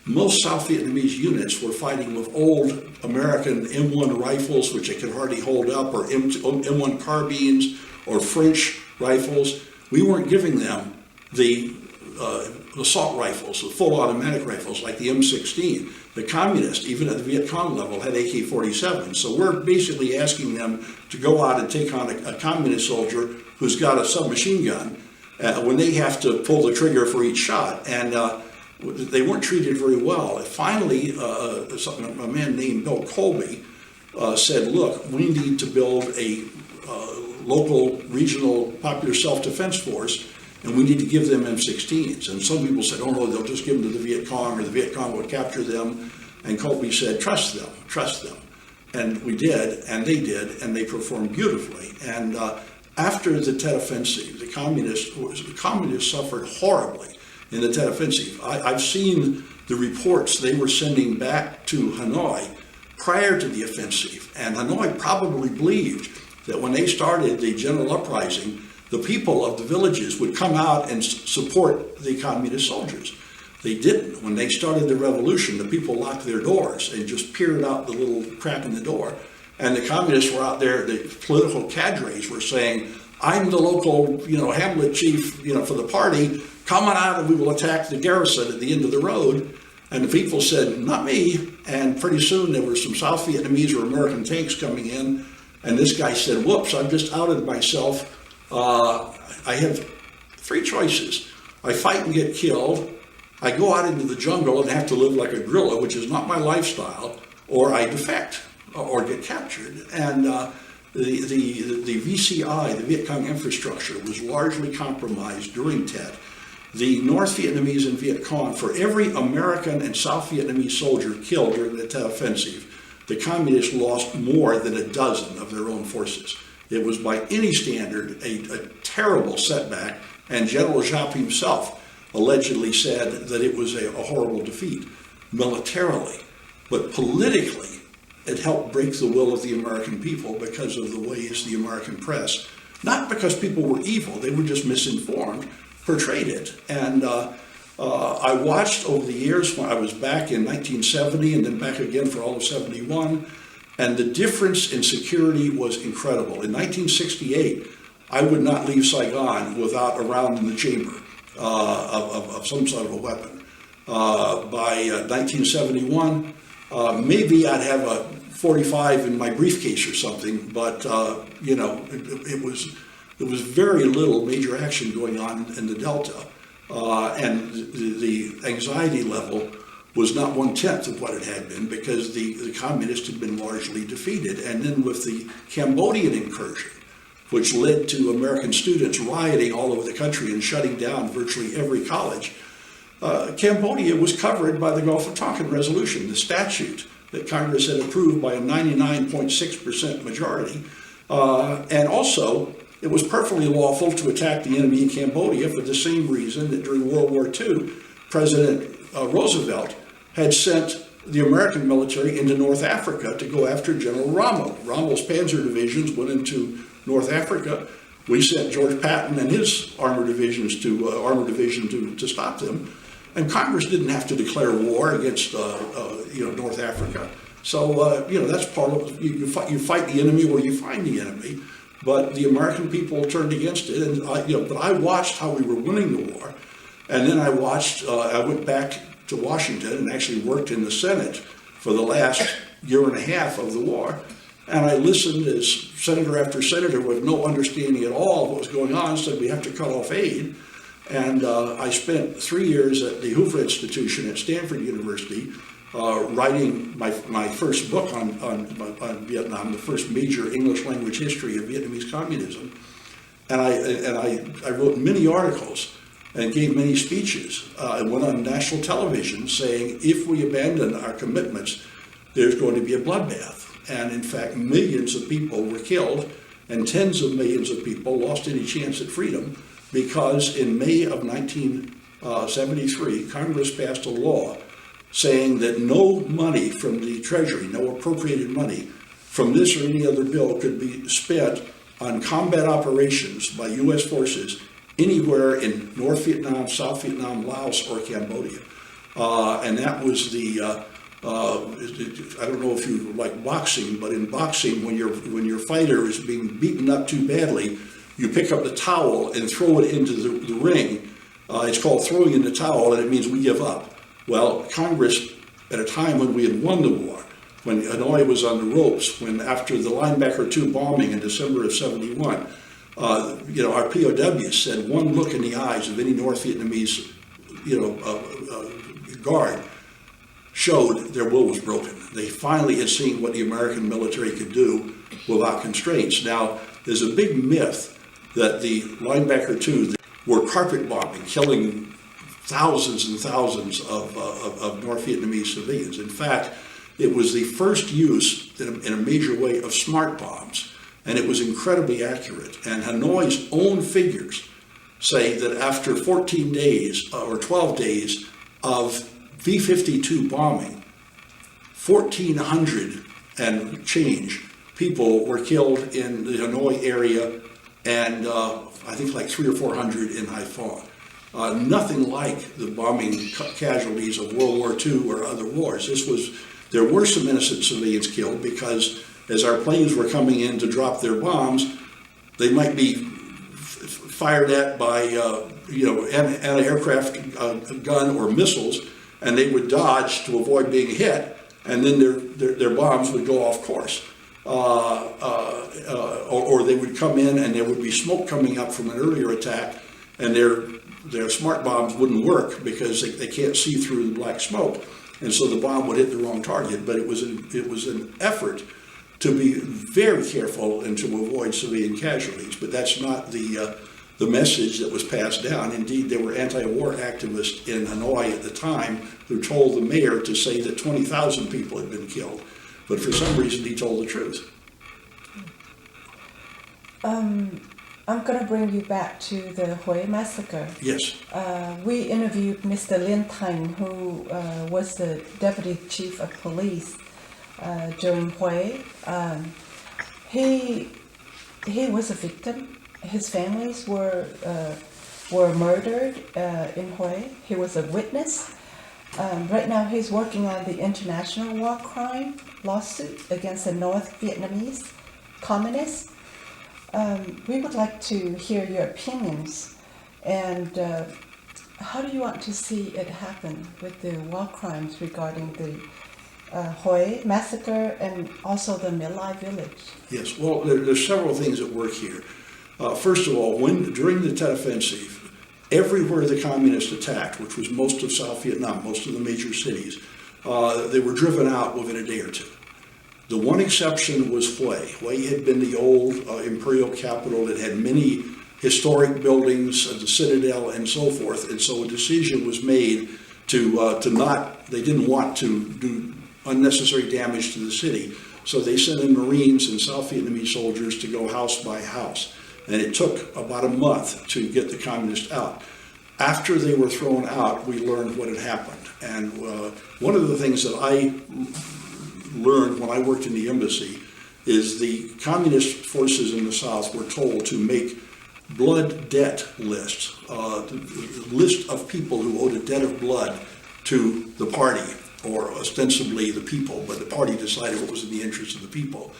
most South Vietnamese units were fighting with old American M1 rifles, which they could hardly hold up, or M1 carbines, or French rifles. We weren't giving them the assault rifles, the full automatic rifles like the M16. The communists, even at the Viet Cong level, had AK-47. So we're basically asking them to go out and take on a communist soldier who's got a submachine gun when they have to pull the trigger for each shot. And they weren't treated very well. Finally, a man named Bill Colby said, look, we need to build a local, regional, popular self-defense force, and we need to give them M16s. And some people said, oh no, they'll just give them to the Viet Cong, or the Viet Cong would capture them. And Colby said, trust them, trust them. And we did, and they performed beautifully. And after the Tet Offensive, the communists suffered horribly in the Tet Offensive. I've seen the reports they were sending back to Hanoi prior to the offensive. And Hanoi probably believed that when they started the general uprising, the people of the villages would come out and support the communist soldiers. They didn't. When they started the revolution, the people locked their doors and just peered out the little crack in the door. And the communists were out there, the political cadres were saying, I'm the local, hamlet chief, for the party. Come on out and we will attack the garrison at the end of the road. And the people said, not me. And pretty soon there were some South Vietnamese or American tanks coming in. And this guy said, whoops, I've just outed myself. I have three choices. I fight and get killed, I go out into the jungle and have to live like a guerrilla, which is not my lifestyle, or I defect or get captured. And the VCI, the Viet Cong infrastructure, was largely compromised during Tet. The North Vietnamese and Viet Cong, for every American and South Vietnamese soldier killed during the Tet Offensive, the communists lost more than a dozen of their own forces. It was by any standard a terrible setback, and General Giap himself allegedly said that it was a horrible defeat militarily. But politically, it helped break the will of the American people because of the ways the American press, not because people were evil, they were just misinformed, portrayed it. And I watched over the years when I was back in 1970 and then back again for all of 71, and the difference in security was incredible. In 1968, I would not leave Saigon without a round in the chamber of some sort of a weapon. By 1971, maybe I'd have a 45 in my briefcase or something, but it was very little major action going on in the Delta, and the anxiety level was not 1/10 of what it had been, because the communists had been largely defeated. And then with the Cambodian incursion, which led to American students rioting all over the country and shutting down virtually every college, Cambodia was covered by the Gulf of Tonkin Resolution, the statute that Congress had approved by a 99.6% majority. And also, it was perfectly lawful to attack the enemy in Cambodia for the same reason that during World War II, President Roosevelt had sent the American military into North Africa to go after General Rommel. Rommel's panzer divisions went into North Africa. We sent George Patton and his armor division to stop them. And Congress didn't have to declare war against North Africa. So that's part of you fight the enemy where you find the enemy. But the American people turned against it, and but I watched how we were winning the war, and then I went back to Washington and actually worked in the Senate for the last year and a half of the war. And I listened as senator after senator with no understanding at all of what was going on said we have to cut off aid. And I spent 3 years at the Hoover Institution at Stanford University writing my first book on Vietnam, the first major English language history of Vietnamese communism. And I wrote many articles and gave many speeches. I went on national television saying if we abandon our commitments, there's going to be a bloodbath. And in fact, millions of people were killed and tens of millions of people lost any chance at freedom because in May of 1973, Congress passed a law saying that no money from the Treasury, no appropriated money from this or any other bill could be spent on combat operations by U.S. forces anywhere in North Vietnam, South Vietnam, Laos, or Cambodia. And that was the I don't know if you like boxing, but in boxing, when your fighter is being beaten up too badly, you pick up the towel and throw it into the ring. It's called throwing in the towel, and it means we give up. Well, Congress, at a time when we had won the war, when Hanoi was on the ropes, when after the Linebacker 2 bombing in December of '71, our POWs said one look in the eyes of any North Vietnamese, guard showed their will was broken. They finally had seen what the American military could do without constraints. Now, there's a big myth that the Linebacker 2 were carpet bombing, killing thousands and thousands of North Vietnamese civilians. In fact, it was the first use in a major way of smart bombs, and it was incredibly accurate. And Hanoi's own figures say that after 14 days or 12 days of V-52 bombing, 1,400 and change people were killed in the Hanoi area, and I think like 300 or 400 in Haiphong. Nothing like the bombing casualties of World War II or other wars. There were some innocent civilians killed because as our planes were coming in to drop their bombs, they might be fired at by anti-aircraft gun or missiles, and they would dodge to avoid being hit, and then their bombs would go off course. Or they would come in and there would be smoke coming up from an earlier attack, and their smart bombs wouldn't work because they can't see through the black smoke, and so the bomb would hit the wrong target. But it was an effort to be very careful and to avoid civilian casualties. But that's not the message that was passed down. Indeed, there were anti-war activists in Hanoi at the time who told the mayor to say that 20,000 people had been killed. But for some reason, he told the truth. I'm going to bring you back to the Hue massacre. Yes. We interviewed Mr. Lin Thanh, who was the deputy chief of police during Hue. He was a victim. His families were murdered in Hue. He was a witness. Right now, he's working on the international war crime lawsuit against the North Vietnamese communists. We would like to hear your opinions, and how do you want to see it happen with the war crimes regarding the Hue massacre and also the My Lai village? Yes, well, there's several things at work here. First of all, during the Tet Offensive, everywhere the communists attacked, which was most of South Vietnam, most of the major cities, they were driven out within a day or two. The one exception was Hue. Hue had been the old imperial capital that had many historic buildings, the citadel, and so forth. And so a decision was made they didn't want to do unnecessary damage to the city. So they sent in Marines and South Vietnamese soldiers to go house by house. And it took about a month to get the communists out. After they were thrown out, we learned what had happened. And one of the things that I learned when I worked in the embassy is the communist forces in the South were told to make blood debt lists, list of people who owed a debt of blood to the party, or ostensibly the people, but the party decided what was in the interest of the people.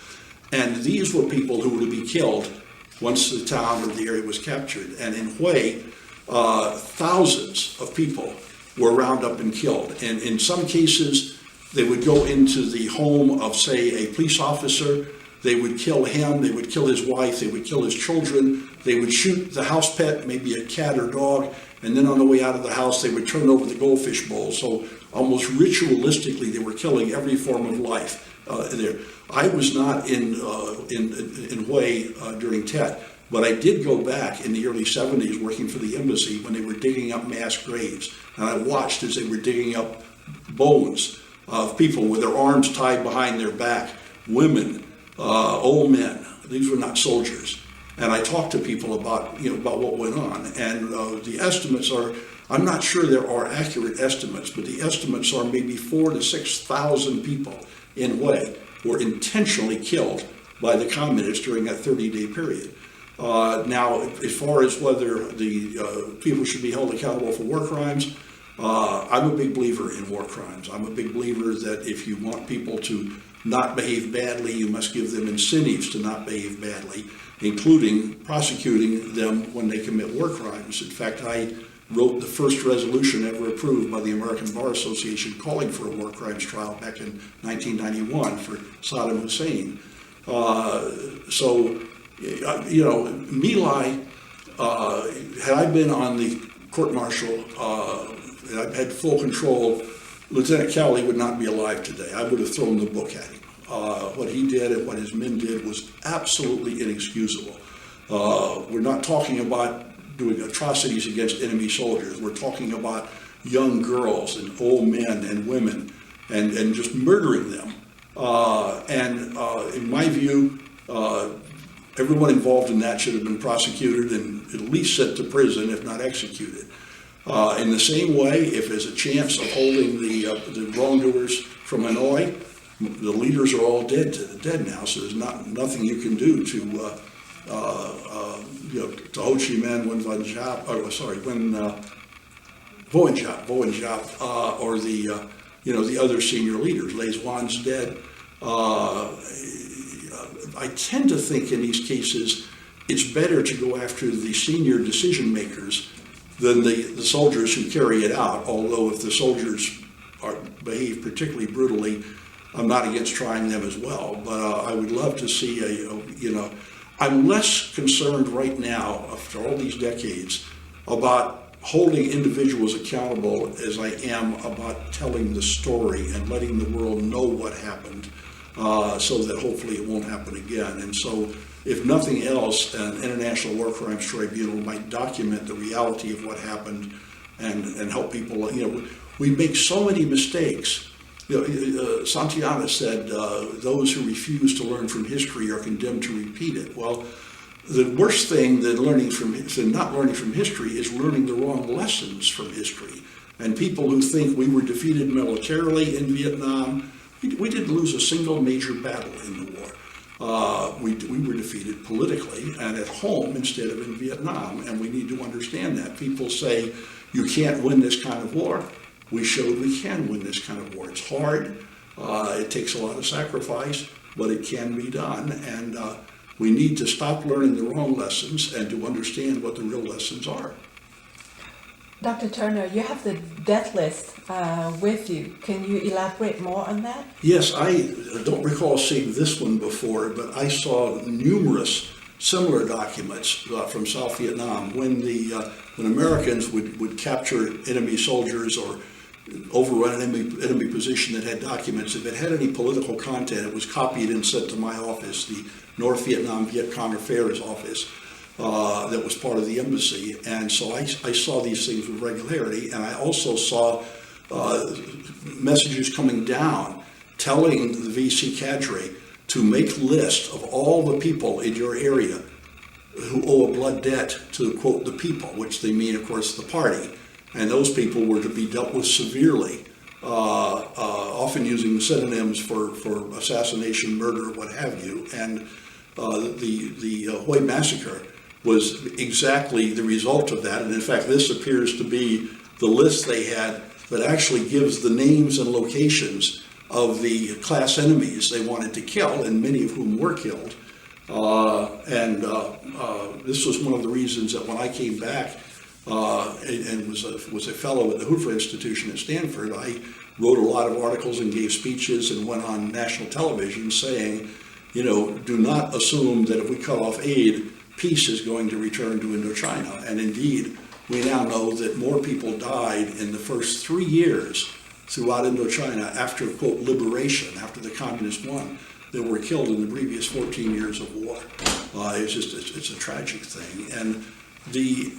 And these were people who were to be killed once the town or the area was captured. And in Hue, thousands of people were rounded up and killed. And in some cases, they would go into the home of, say, a police officer. They would kill him, they would kill his wife, they would kill his children, they would shoot the house pet, maybe a cat or dog, and then on the way out of the house, they would turn over the goldfish bowl. So almost ritualistically, they were killing every form of life there. I was not in Hue during Tet, but I did go back in the early 70s working for the embassy when they were digging up mass graves. And I watched as they were digging up bones of people with their arms tied behind their back, women, old men. These were not soldiers. And I talked to people about what went on. And the estimates are, I'm not sure there are accurate estimates, but the estimates are maybe 4,000 to 6,000 people in Hue were intentionally killed by the communists during that 30-day period. Now, as far as whether the people should be held accountable for war crimes, I'm a big believer in war crimes. I'm a big believer that if you want people to not behave badly, you must give them incentives to not behave badly, including prosecuting them when they commit war crimes. In fact, I wrote the first resolution ever approved by the American Bar Association calling for a war crimes trial back in 1991 for Saddam Hussein. My Lai, had I been on the court-martial, and I had full control, Lieutenant Cowley would not be alive today. I would have thrown the book at him. What he did and what his men did was absolutely inexcusable. We're not talking about doing atrocities against enemy soldiers. We're talking about young girls and old men and women and just murdering them. In my view, everyone involved in that should have been prosecuted and at least sent to prison, if not executed. In the same way, if there's a chance of holding the wrongdoers from Hanoi, the leaders are all dead now, so there's nothing you can do to Ho Chi Minh, Nguyen Van Giap, Vo Giap, or the other senior leaders. Les Duan's dead. I tend to think in these cases it's better to go after the senior decision makers than the soldiers who carry it out, although if the soldiers behave particularly brutally, I'm not against trying them as well. But I would love to see I'm less concerned right now, after all these decades, about holding individuals accountable as I am about telling the story and letting the world know what happened, so that hopefully it won't happen again. And so, if nothing else, an International War Crimes Tribunal might document the reality of what happened and help people. We make so many mistakes. Santayana said, those who refuse to learn from history are condemned to repeat it. Well, the worst thing than not learning from history is learning the wrong lessons from history. And people who think we were defeated militarily in Vietnam, we didn't lose a single major battle in the war. We were defeated politically and at home instead of in Vietnam, and we need to understand that. People say, you can't win this kind of war. We showed we can win this kind of war. It's hard, it takes a lot of sacrifice, but it can be done, and we need to stop learning the wrong lessons and to understand what the real lessons are. Dr. Turner, you have the death list with you. Can you elaborate more on that? Yes, I don't recall seeing this one before, but I saw numerous similar documents from South Vietnam when Americans would capture enemy soldiers or overrun an enemy position that had documents. If it had any political content, it was copied and sent to my office, the North Vietnam Viet Cong Affairs office. That was part of the embassy, and so I saw these things with regularity, and I also saw messages coming down telling the VC cadre to make lists of all the people in your area who owe a blood debt to, quote, the people, which they mean, of course, the party, and those people were to be dealt with severely, often using synonyms for assassination, murder, what have you, and the Hue Massacre was exactly the result of that. And in fact, this appears to be the list they had that actually gives the names and locations of the class enemies they wanted to kill, and many of whom were killed. This was one of the reasons that when I came back and was a fellow at the Hoover Institution at Stanford. I wrote a lot of articles and gave speeches and went on national television saying, do not assume that if we cut off aid, peace is going to return to Indochina. And indeed, we now know that more people died in the first 3 years throughout Indochina after, quote, liberation, after the communists won, than were killed in the previous 14 years of war. It's a tragic thing. And the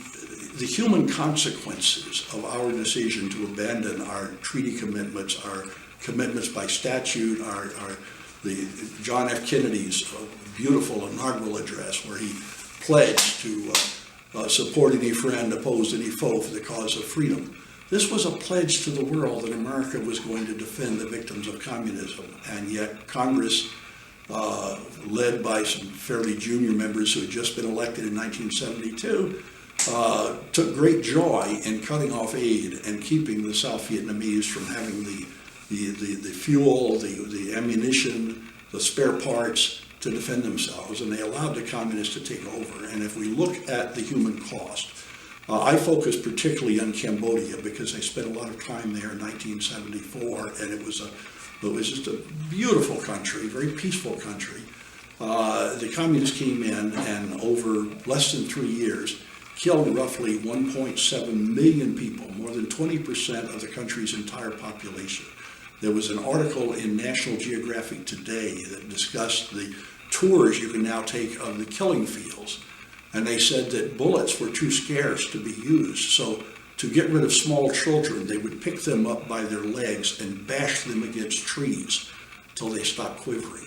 human consequences of our decision to abandon our treaty commitments, our commitments by statute, the John F. Kennedy's beautiful inaugural address where he pledged to support any friend, oppose any foe for the cause of freedom. This was a pledge to the world that America was going to defend the victims of communism, and yet Congress, led by some fairly junior members who had just been elected in 1972, took great joy in cutting off aid and keeping the South Vietnamese from having the fuel, the ammunition, the spare parts to defend themselves, and they allowed the communists to take over. And if we look at the human cost, I focus particularly on Cambodia because I spent a lot of time there in 1974, and it was just a beautiful country, very peaceful country. The communists came in and over less than 3 years killed roughly 1.7 million people, more than 20% of the country's entire population. There was an article in National Geographic Today that discussed the tours you can now take of the killing fields. And they said that bullets were too scarce to be used. So to get rid of small children, they would pick them up by their legs and bash them against trees till they stopped quivering.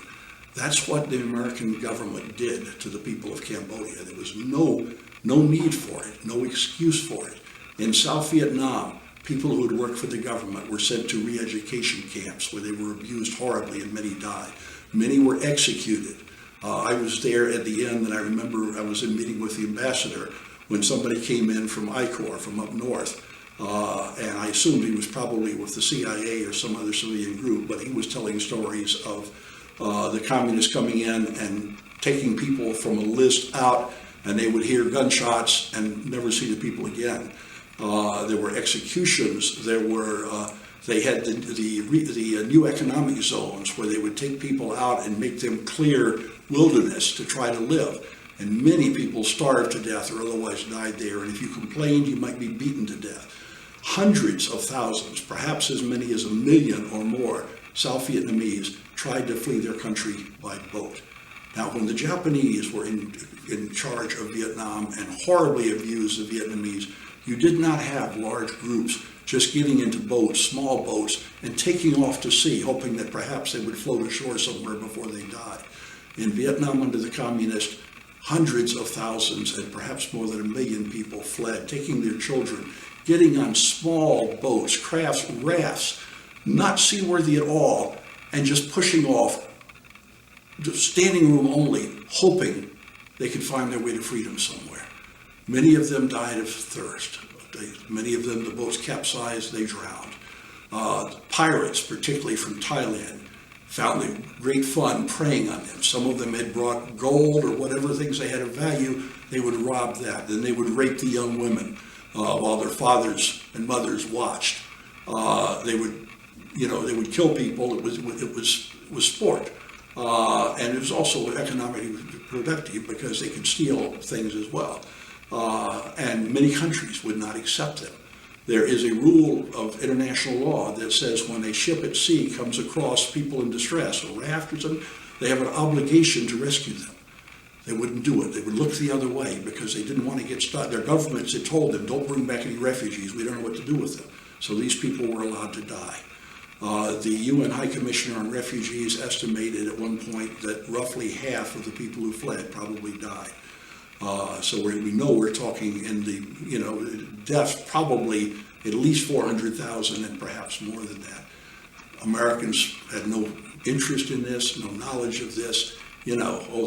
That's what the American government did to the people of Cambodia. There was no need for it, no excuse for it. In South Vietnam, people who had worked for the government were sent to re-education camps where they were abused horribly and many died. Many were executed. I was there at the end, and I remember I was in meeting with the ambassador when somebody came in from ICOR, from up north, and I assumed he was probably with the CIA or some other civilian group, but he was telling stories of the communists coming in and taking people from a list out, and they would hear gunshots and never see the people again. There were executions. They had the new economic zones where they would take people out and make them clear wilderness to try to live. And many people starved to death or otherwise died there. And if you complained, you might be beaten to death. Hundreds of thousands, perhaps as many as 1 million or more, South Vietnamese tried to flee their country by boat. Now, when the Japanese were in charge of Vietnam and horribly abused the Vietnamese, you did not have large groups just getting into boats, small boats, and taking off to sea, hoping that perhaps they would float ashore somewhere before they died. In Vietnam, under the communists, hundreds of thousands and perhaps more than 1 million people fled, taking their children, getting on small boats, crafts, rafts, not seaworthy at all, and just pushing off, standing room only, hoping they could find their way to freedom somewhere. Many of them died of thirst. Many of them, the boats capsized, they drowned. Pirates, particularly from Thailand, found it great fun preying on them. Some of them had brought gold or whatever things they had of value. They would rob that. Then they would rape the young women while their fathers and mothers watched. They would kill people. It was sport, and it was also economically productive because they could steal things as well. And many countries would not accept them. There is a rule of international law that says when a ship at sea comes across people in distress, a raft or something, they have an obligation to rescue them. They wouldn't do it. They would look the other way because they didn't want to get stuck. Their governments had told them, don't bring back any refugees. We don't know what to do with them. So these people were allowed to die. The UN High Commissioner on Refugees estimated at one point that roughly half of the people who fled probably died. So we know we're talking in the, deaths probably at least 400,000 and perhaps more than that. Americans had no interest in this, no knowledge of this. The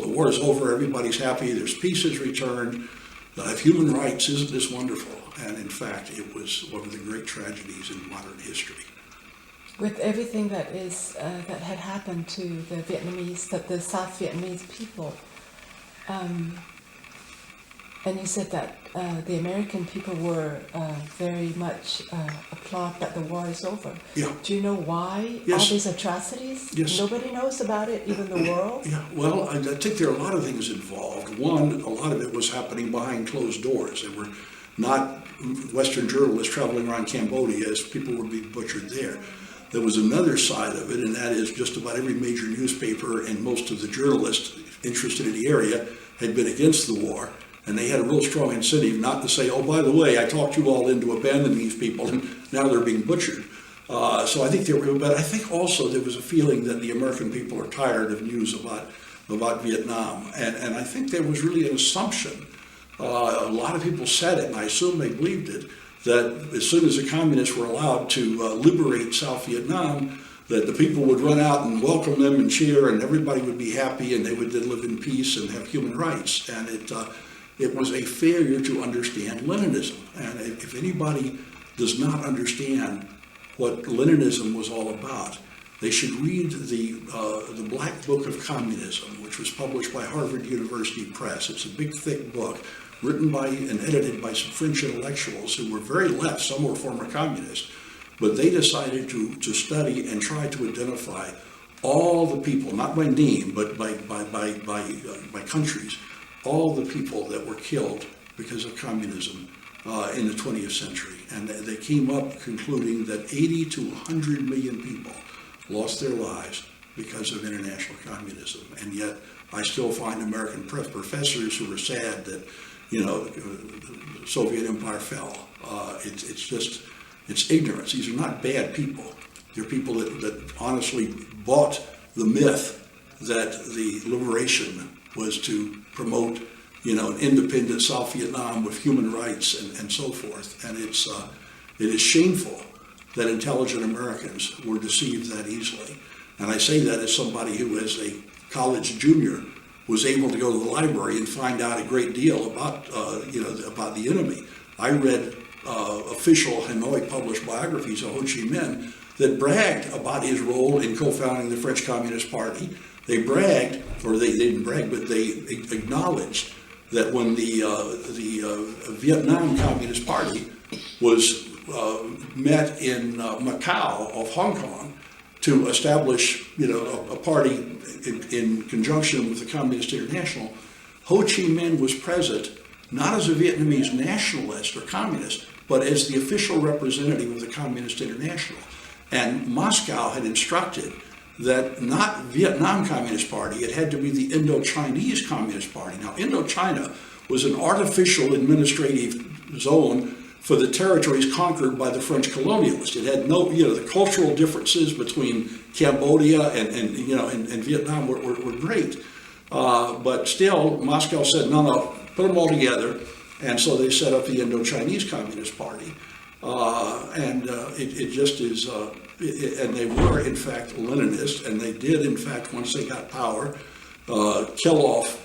war is over, everybody's happy, there's peace has returned. If human rights, isn't this wonderful? And in fact, it was one of the great tragedies in modern history. With everything that had happened to the Vietnamese, the South Vietnamese people, And you said that the American people were very much applaud that the war is over. Yeah. Do you know why Yes. all these atrocities? Yes. Nobody knows about it, even the world? Yeah, well, I think there are a lot of things involved. One, a lot of it was happening behind closed doors. There were not Western journalists traveling around Cambodia as people would be butchered there. There was another side of it, and that is just about every major newspaper and most of the journalists interested in the area had been against the war, and they had a real strong incentive not to say, oh, by the way, I talked you all into abandoning these people, and now they're being butchered. So I think there were, but I think also there was a feeling that the American people are tired of news about Vietnam, and I think there was really an assumption. A lot of people said it, and I assume they believed it, that as soon as the communists were allowed to liberate South Vietnam, that the people would run out and welcome them and cheer, and everybody would be happy, and they would then live in peace and have human rights. And it was a failure to understand Leninism. And if anybody does not understand what Leninism was all about, they should read the Black Book of Communism, which was published by Harvard University Press. It's a big, thick book written by and edited by some French intellectuals who were very left. Some were former communists, but they decided to study and try to identify all the people, not by name, but by countries, all the people that were killed because of communism in the 20th century. And they came up concluding that 80 to 100 million people lost their lives because of international communism. And yet I still find American professors who are sad that, the Soviet Empire fell. It's ignorance. These are not bad people. They're people that honestly bought the myth that the liberation was to promote, an independent South Vietnam with human rights and so forth. And it is shameful that intelligent Americans were deceived that easily. And I say that as somebody who, as a college junior, was able to go to the library and find out a great deal about the enemy. I read official Hanoi published biographies of Ho Chi Minh that bragged about his role in co-founding the French Communist Party. They bragged, or they didn't brag, but they acknowledged that when the Vietnam Communist Party was met in Macau of Hong Kong to establish, a party in conjunction with the Communist International, Ho Chi Minh was present not as a Vietnamese nationalist or communist, but as the official representative of the Communist International. And Moscow had instructed that not Vietnam Communist Party, it had to be the Indochinese Communist Party. Now, Indochina was an artificial administrative zone for the territories conquered by the French colonialists. It had no, the cultural differences between Cambodia and Vietnam were great. But still, Moscow said, no, put them all together. And so they set up the Indochinese Communist Party. It just is, and they were in fact Leninists, and they did in fact, once they got power, kill off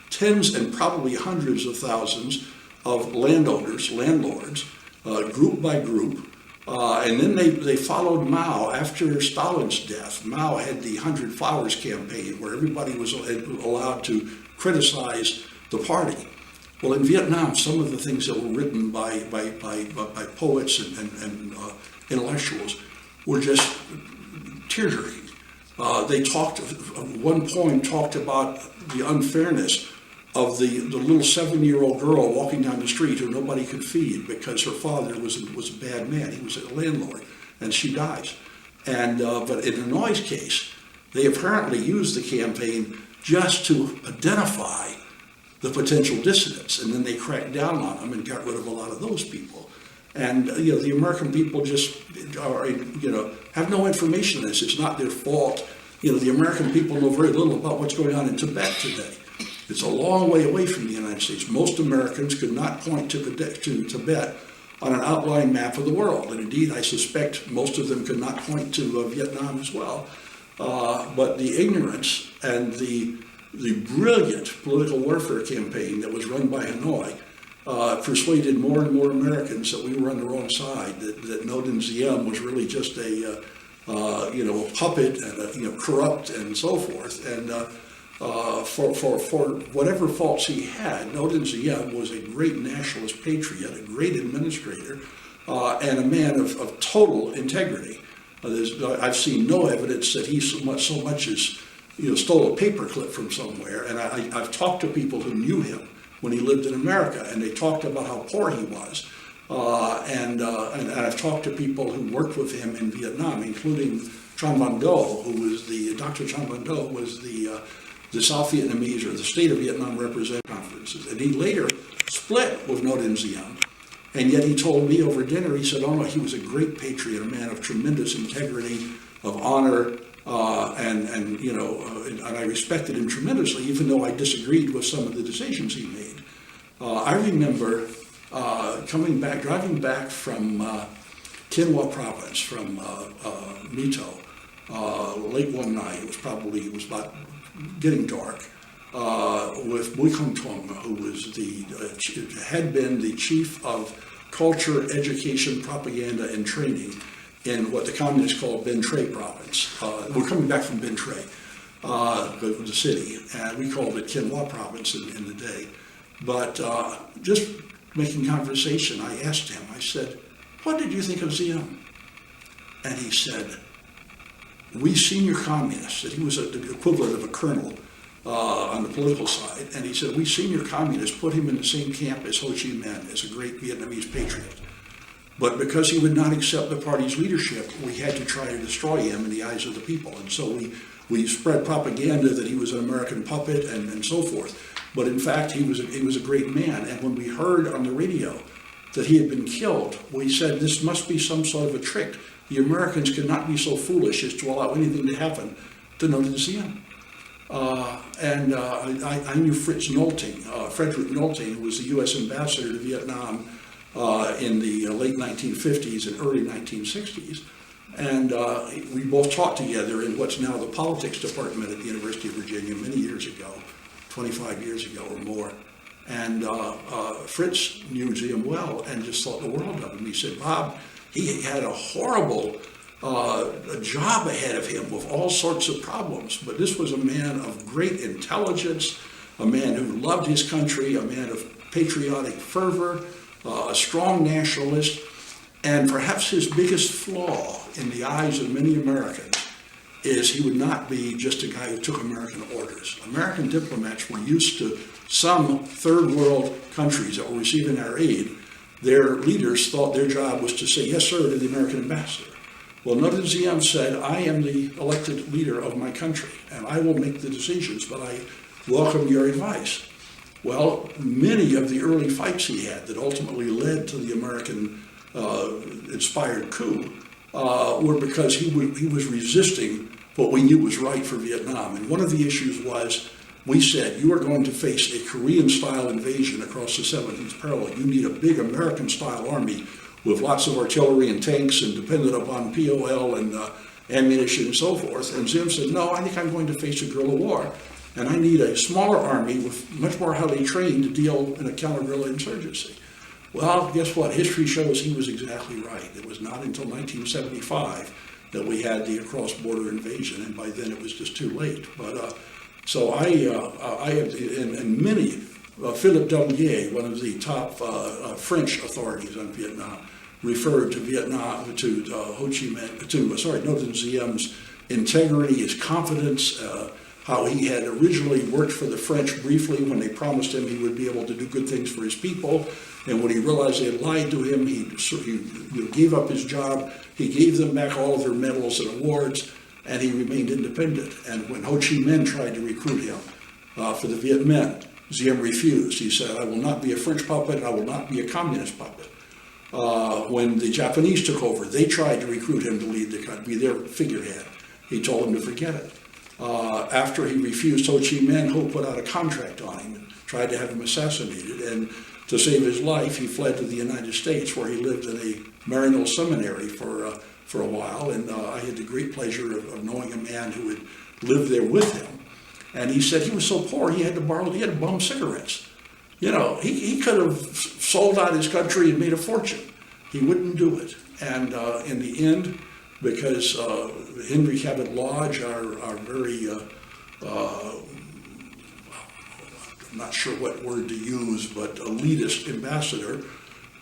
tens and probably hundreds of thousands of landlords, group by group. And then they followed Mao after Stalin's death. Mao had the 100 Flowers campaign where everybody was allowed to criticize the party. Well, in Vietnam, some of the things that were written by poets and intellectuals were just tear-jerking. One poem talked about the unfairness of the little 7-year-old girl walking down the street who nobody could feed because her father was a bad man. He was a landlord, and she dies. But in Hanoi's case, they apparently used the campaign just to identify the potential dissidents, and then they cracked down on them and got rid of a lot of those people. And the American people just are, have no information on this. It's not their fault. The American people know very little about what's going on in Tibet today. It's a long way away from the United States. Most Americans could not point to Tibet on an outline map of the world. And indeed, I suspect most of them could not point to Vietnam as well. But the ignorance and the brilliant political warfare campaign that was run by Hanoi persuaded more and more Americans that we were on the wrong side, that Ngo Dinh Diem was really just a puppet and corrupt and so forth. And For whatever faults he had, Ngo Dinh Diem was a great nationalist patriot, a great administrator, and a man of total integrity. I've seen no evidence that he so much as stole a paperclip from somewhere. And I've talked to people who knew him when he lived in America, and they talked about how poor he was. And I've talked to people who worked with him in Vietnam, including Tran Van Do, Dr. Tran Van Do was the South Vietnamese or the State of Vietnam representative conferences. And he later split with Ngo Dinh Diem. And yet he told me over dinner, he said, oh no, he was a great patriot, a man of tremendous integrity, of honor, and I respected him tremendously, even though I disagreed with some of the decisions he made. I remember driving back from Kinh Hoa province, from Mito, late one night. It was about getting dark, with Bui Khong Thong, who was had been the chief of culture, education, propaganda, and training in what the communists called Binh Tre province. We're coming back from Binh Tre, the city, and we called it Kinh Hoa province in the day. But just making conversation, I asked him, I said, what did you think of Diem? And he said, we senior communists, that he was the equivalent of a colonel on the political side, and he said, we senior communists put him in the same camp as Ho Chi Minh, as a great Vietnamese patriot. But because he would not accept the party's leadership, we had to try to destroy him in the eyes of the people. And so we spread propaganda that he was an American puppet and so forth. But in fact, he was a great man. And when we heard on the radio that he had been killed, we said, this must be some sort of a trick. The Americans cannot be so foolish as to allow anything to happen to Ngo Dinh Diem. I knew Frederick Nolting, who was the U.S. ambassador to Vietnam in the late 1950s and early 1960s. And we both taught together in what's now the politics department at the University of Virginia many years ago, 25 years ago or more. And Fritz knew Diem well and just thought the world of him. He said, Bob, he had a horrible a job ahead of him with all sorts of problems, but this was a man of great intelligence, a man who loved his country, a man of patriotic fervor, a strong nationalist, and perhaps his biggest flaw in the eyes of many Americans is he would not be just a guy who took American orders. American diplomats were used to some third world countries that were receiving our aid. Their leaders thought their job was to say, yes, sir, to the American ambassador. Well, Ngo Dinh Diem said, I am the elected leader of my country, and I will make the decisions, but I welcome your advice. Well, many of the early fights he had that ultimately led to the American inspired coup were because he was resisting what we knew was right for Vietnam. And one of the issues was, we said, you are going to face a Korean-style invasion across the 17th parallel. You need a big American-style army with lots of artillery and tanks and dependent upon POL and ammunition and so forth. And Diem said, no, I think I'm going to face a guerrilla war. And I need a smaller army with much more highly trained to deal in a counter-guerrilla insurgency. Well, guess what? History shows he was exactly right. It was not until 1975 that we had the cross-border invasion, and by then it was just too late. But so I and many, Philip Douillet, one of the top French authorities on Vietnam, referred to Vietnam, to Ho Chi Minh, Ngo Dinh Diem's integrity, his confidence, how he had originally worked for the French briefly when they promised him he would be able to do good things for his people. And when he realized they had lied to him, he gave up his job. He gave them back all of their medals and awards, and he remained independent. And when Ho Chi Minh tried to recruit him for the Viet Minh, Diem refused. He said, I will not be a French puppet, I will not be a communist puppet. When the Japanese took over, they tried to recruit him to lead the country, be their figurehead. He told them to forget it. After he refused Ho Chi Minh, Ho put out a contract on him and tried to have him assassinated. And to save his life, he fled to the United States, where he lived in a Maryknoll seminary for a while. And I had the great pleasure of knowing a man who had lived there with him. And he said he was so poor he had to bum cigarettes. You know, he could have sold out his country and made a fortune. He wouldn't do it. And in the end, because Henry Cabot Lodge, our very I'm not sure what word to use, but elitist ambassador,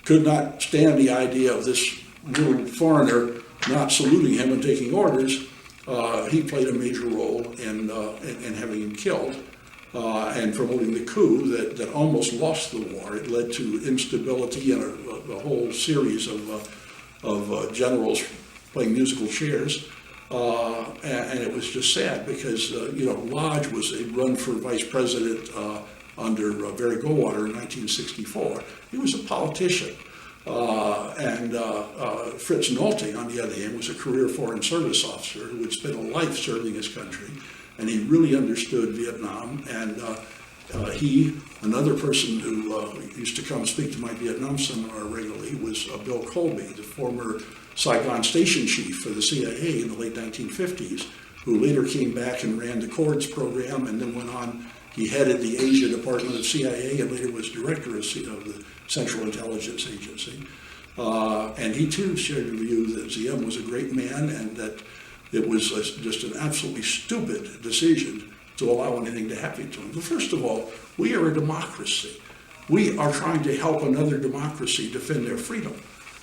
could not stand the idea of this little foreigner not saluting him and taking orders. He played a major role in having him killed and promoting the coup that almost lost the war. It led to instability and a whole series of generals playing musical chairs. And it was just sad because, Lodge was a run for vice president under Barry Goldwater in 1964. He was a politician. And Fritz Nolte, on the other hand, was a career foreign service officer who had spent a life serving his country, and he really understood Vietnam. And he, another person who used to come speak to my Vietnam seminar regularly, was Bill Colby, the former Saigon station chief for the CIA in the late 1950s, who later came back and ran the CORDS program, and then went on. He headed the Asia Department of CIA and later was director of the Central Intelligence Agency. And he too shared the view that Diem was a great man and that it was just an absolutely stupid decision to allow anything to happen to him. But first of all, we are a democracy. We are trying to help another democracy defend their freedom.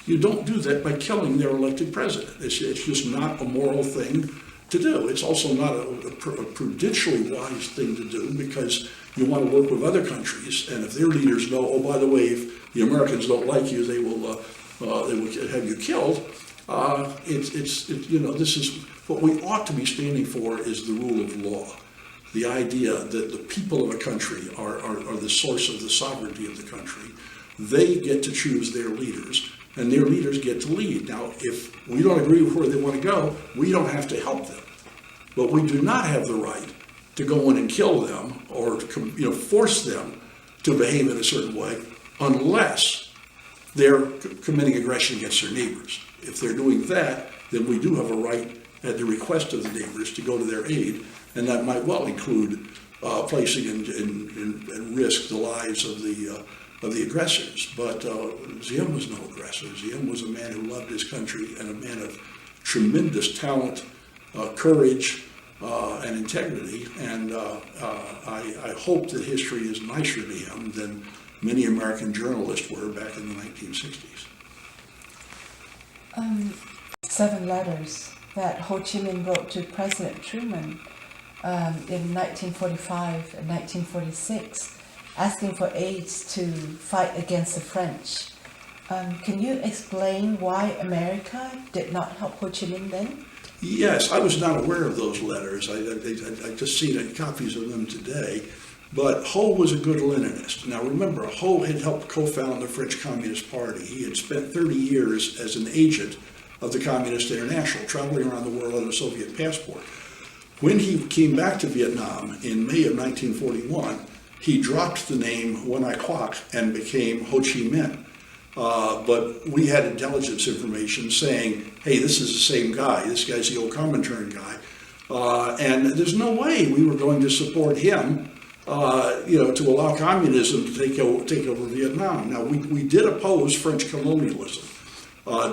You don't do that by killing their elected president. It's just not a moral thing to do. It's also not a prudentially wise thing to do because you want to work with other countries, and if their leaders know, oh, by the way, if the Americans don't like you, they will have you killed. This is what we ought to be standing for is the rule of law. The idea that the people of a country are the source of the sovereignty of the country. They get to choose their leaders, and their leaders get to lead. Now, if we don't agree with where they want to go, we don't have to help them. But we do not have the right to go in and kill them or force them to behave in a certain way unless they're committing aggression against their neighbors. If they're doing that, then we do have a right at the request of the neighbors to go to their aid, and that might well include placing in risk the lives of the aggressors. But Diem was no aggressor. Diem was a man who loved his country and a man of tremendous talent, courage, and integrity. And I hope that history is nicer to him than many American journalists were back in the 1960s. 7 letters that Ho Chi Minh wrote to President Truman in 1945 and 1946, asking for aid to fight against the French. Can you explain why America did not help Ho Chi Minh then? Yes, I was not aware of those letters. I just seen copies of them today. But Ho was a good Leninist. Now remember, Ho had helped co-found the French Communist Party. He had spent 30 years as an agent of the Communist International, traveling around the world on a Soviet passport. When he came back to Vietnam in May of 1941, he dropped the name Nguyen Ai Quoc and became Ho Chi Minh. But we had intelligence information saying, hey, this is the same guy. This guy's the old Comintern guy. And there's no way we were going to support him, to allow communism to take over Vietnam. Now, we did oppose French colonialism.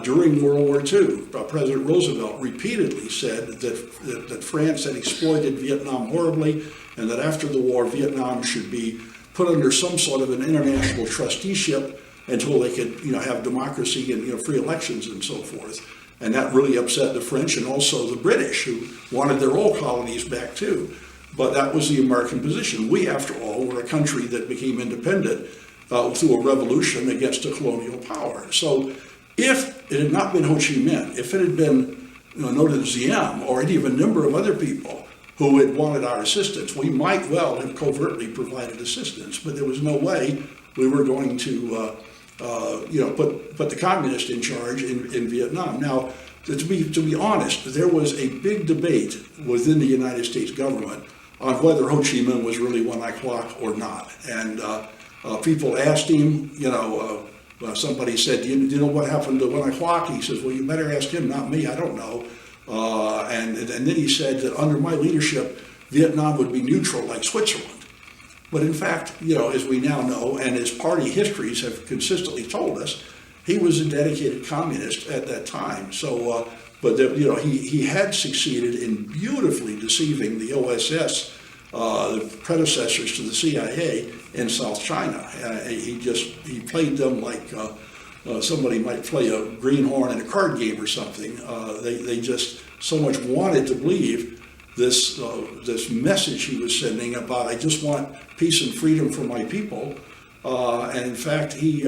During World War II, President Roosevelt repeatedly said that France had exploited Vietnam horribly, and that after the war, Vietnam should be put under some sort of an international trusteeship until they could, have democracy and free elections and so forth. And that really upset the French and also the British, who wanted their old colonies back too. But that was the American position. We, after all, were a country that became independent through a revolution against a colonial power. So if it had not been Ho Chi Minh, if it had been Ngo Dinh or any of a number of other people who had wanted our assistance, we might well have covertly provided assistance. But there was no way we were going to put the communists in charge in Vietnam. Now, to be honest, there was a big debate within the United States government on whether Ho Chi Minh was really Nguyen Ai Quoc or not. And people asked him, somebody said, do you know what happened to Nguyen Ai Quoc? He says, well, you better ask him, not me, I don't know. And then he said that under my leadership, Vietnam would be neutral like Switzerland. But in fact, as we now know, and as party histories have consistently told us, he was a dedicated communist at that time. So, he had succeeded in beautifully deceiving the OSS the predecessors to the CIA in South China. He played them like somebody might play a greenhorn in a card game or something. They just so much wanted to believe this message he was sending about, I just want peace and freedom for my people. And in fact, he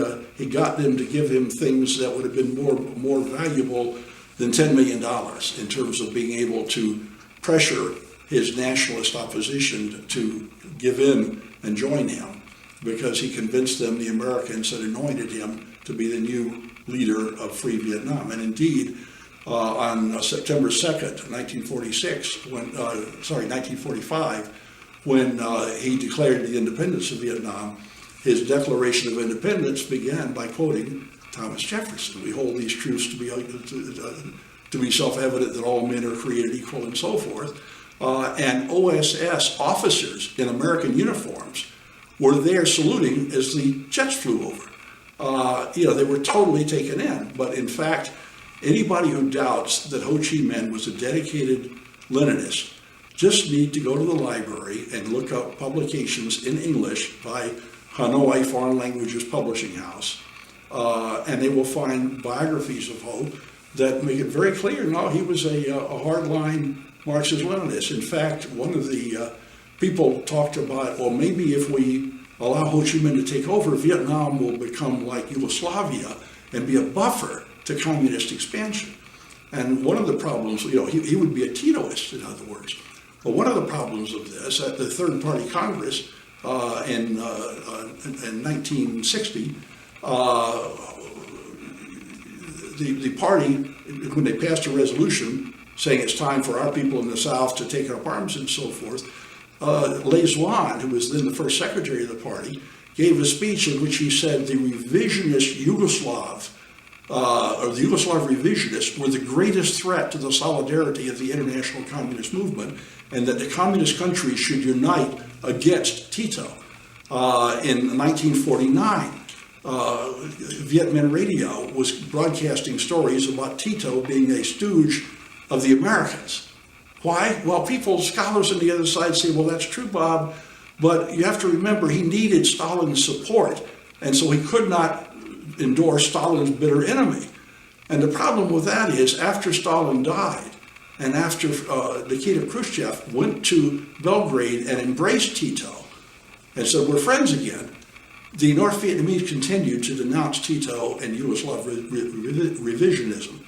got them to give him things that would have been more valuable than $10 million in terms of being able to pressure his nationalist opposition to give in and join him, because he convinced them, the Americans, had anointed him to be the new leader of free Vietnam. And indeed, on September 2nd, 1945, when he declared the independence of Vietnam, his Declaration of Independence began by quoting Thomas Jefferson. We hold these truths to be self-evident that all men are created equal and so forth. And OSS officers in American uniforms were there saluting as the jets flew over. They were totally taken in. But in fact, anybody who doubts that Ho Chi Minh was a dedicated Leninist just need to go to the library and look up publications in English by Hanoi Foreign Languages Publishing House, and they will find biographies of Ho that make it very clear, no, he was a hardline Marxist-Leninist. In fact, one of the people talked about, well, maybe if we allow Ho Chi Minh to take over, Vietnam will become like Yugoslavia and be a buffer to communist expansion. And one of the problems, he would be a Titoist, in other words. But one of the problems of this, at the Third Party Congress in 1960, the party, when they passed a resolution saying it's time for our people in the South to take up arms and so forth, Le Duan, who was then the first secretary of the party, gave a speech in which he said the revisionist Yugoslav, or the Yugoslav revisionists, were the greatest threat to the solidarity of the international communist movement, and that the communist countries should unite against Tito. In 1949, Viet Minh Radio was broadcasting stories about Tito being a stooge of the Americans. Why? Well, scholars on the other side say, well, that's true, Bob, but you have to remember he needed Stalin's support, and so he could not endorse Stalin's bitter enemy. And the problem with that is, after Stalin died, and after Nikita Khrushchev went to Belgrade and embraced Tito and said, we're friends again, the North Vietnamese continued to denounce Tito and Yugoslav revisionism.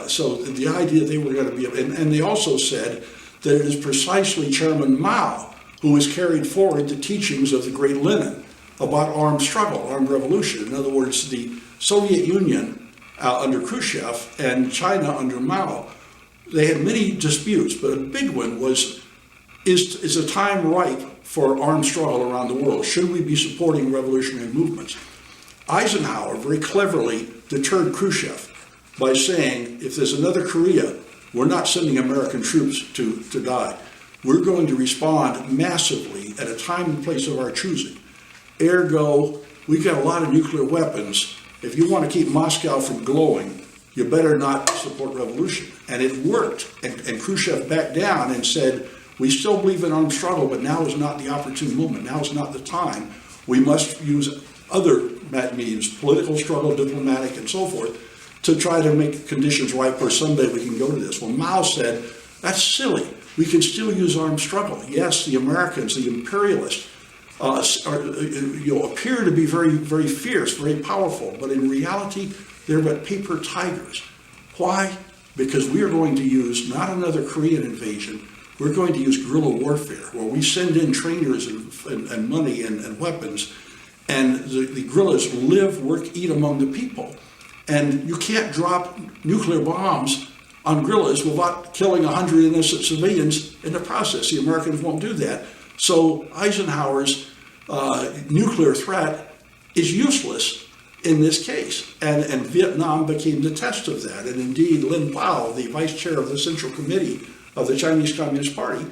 So the idea they were going to be, and they also said that it is precisely Chairman Mao who has carried forward the teachings of the great Lenin about armed struggle, armed revolution. In other words, the Soviet Union under Khrushchev and China under Mao, they had many disputes, but a big one was, is a time ripe for armed struggle around the world? Should we be supporting revolutionary movements? Eisenhower very cleverly deterred Khrushchev by saying, if there's another Korea, we're not sending American troops to die. We're going to respond massively at a time and place of our choosing. Ergo, we've got a lot of nuclear weapons. If you want to keep Moscow from glowing, you better not support revolution. And it worked. And Khrushchev backed down and said, we still believe in armed struggle, but now is not the opportune moment. Now is not the time. We must use other means, political struggle, diplomatic, and so forth, to try to make conditions right where someday we can go to this. Well, Mao said, that's silly. We can still use armed struggle. Yes, the Americans, the imperialists, appear to be very, very fierce, very powerful, but in reality, they're but paper tigers. Why? Because we are going to use not another Korean invasion, we're going to use guerrilla warfare, where we send in trainers and money and weapons, and the guerrillas live, work, eat among the people. And you can't drop nuclear bombs on guerrillas without killing 100 innocent civilians in the process. The Americans won't do that. So Eisenhower's nuclear threat is useless in this case. And Vietnam became the test of that. And indeed, Lin Pao, the vice chair of the Central Committee of the Chinese Communist Party,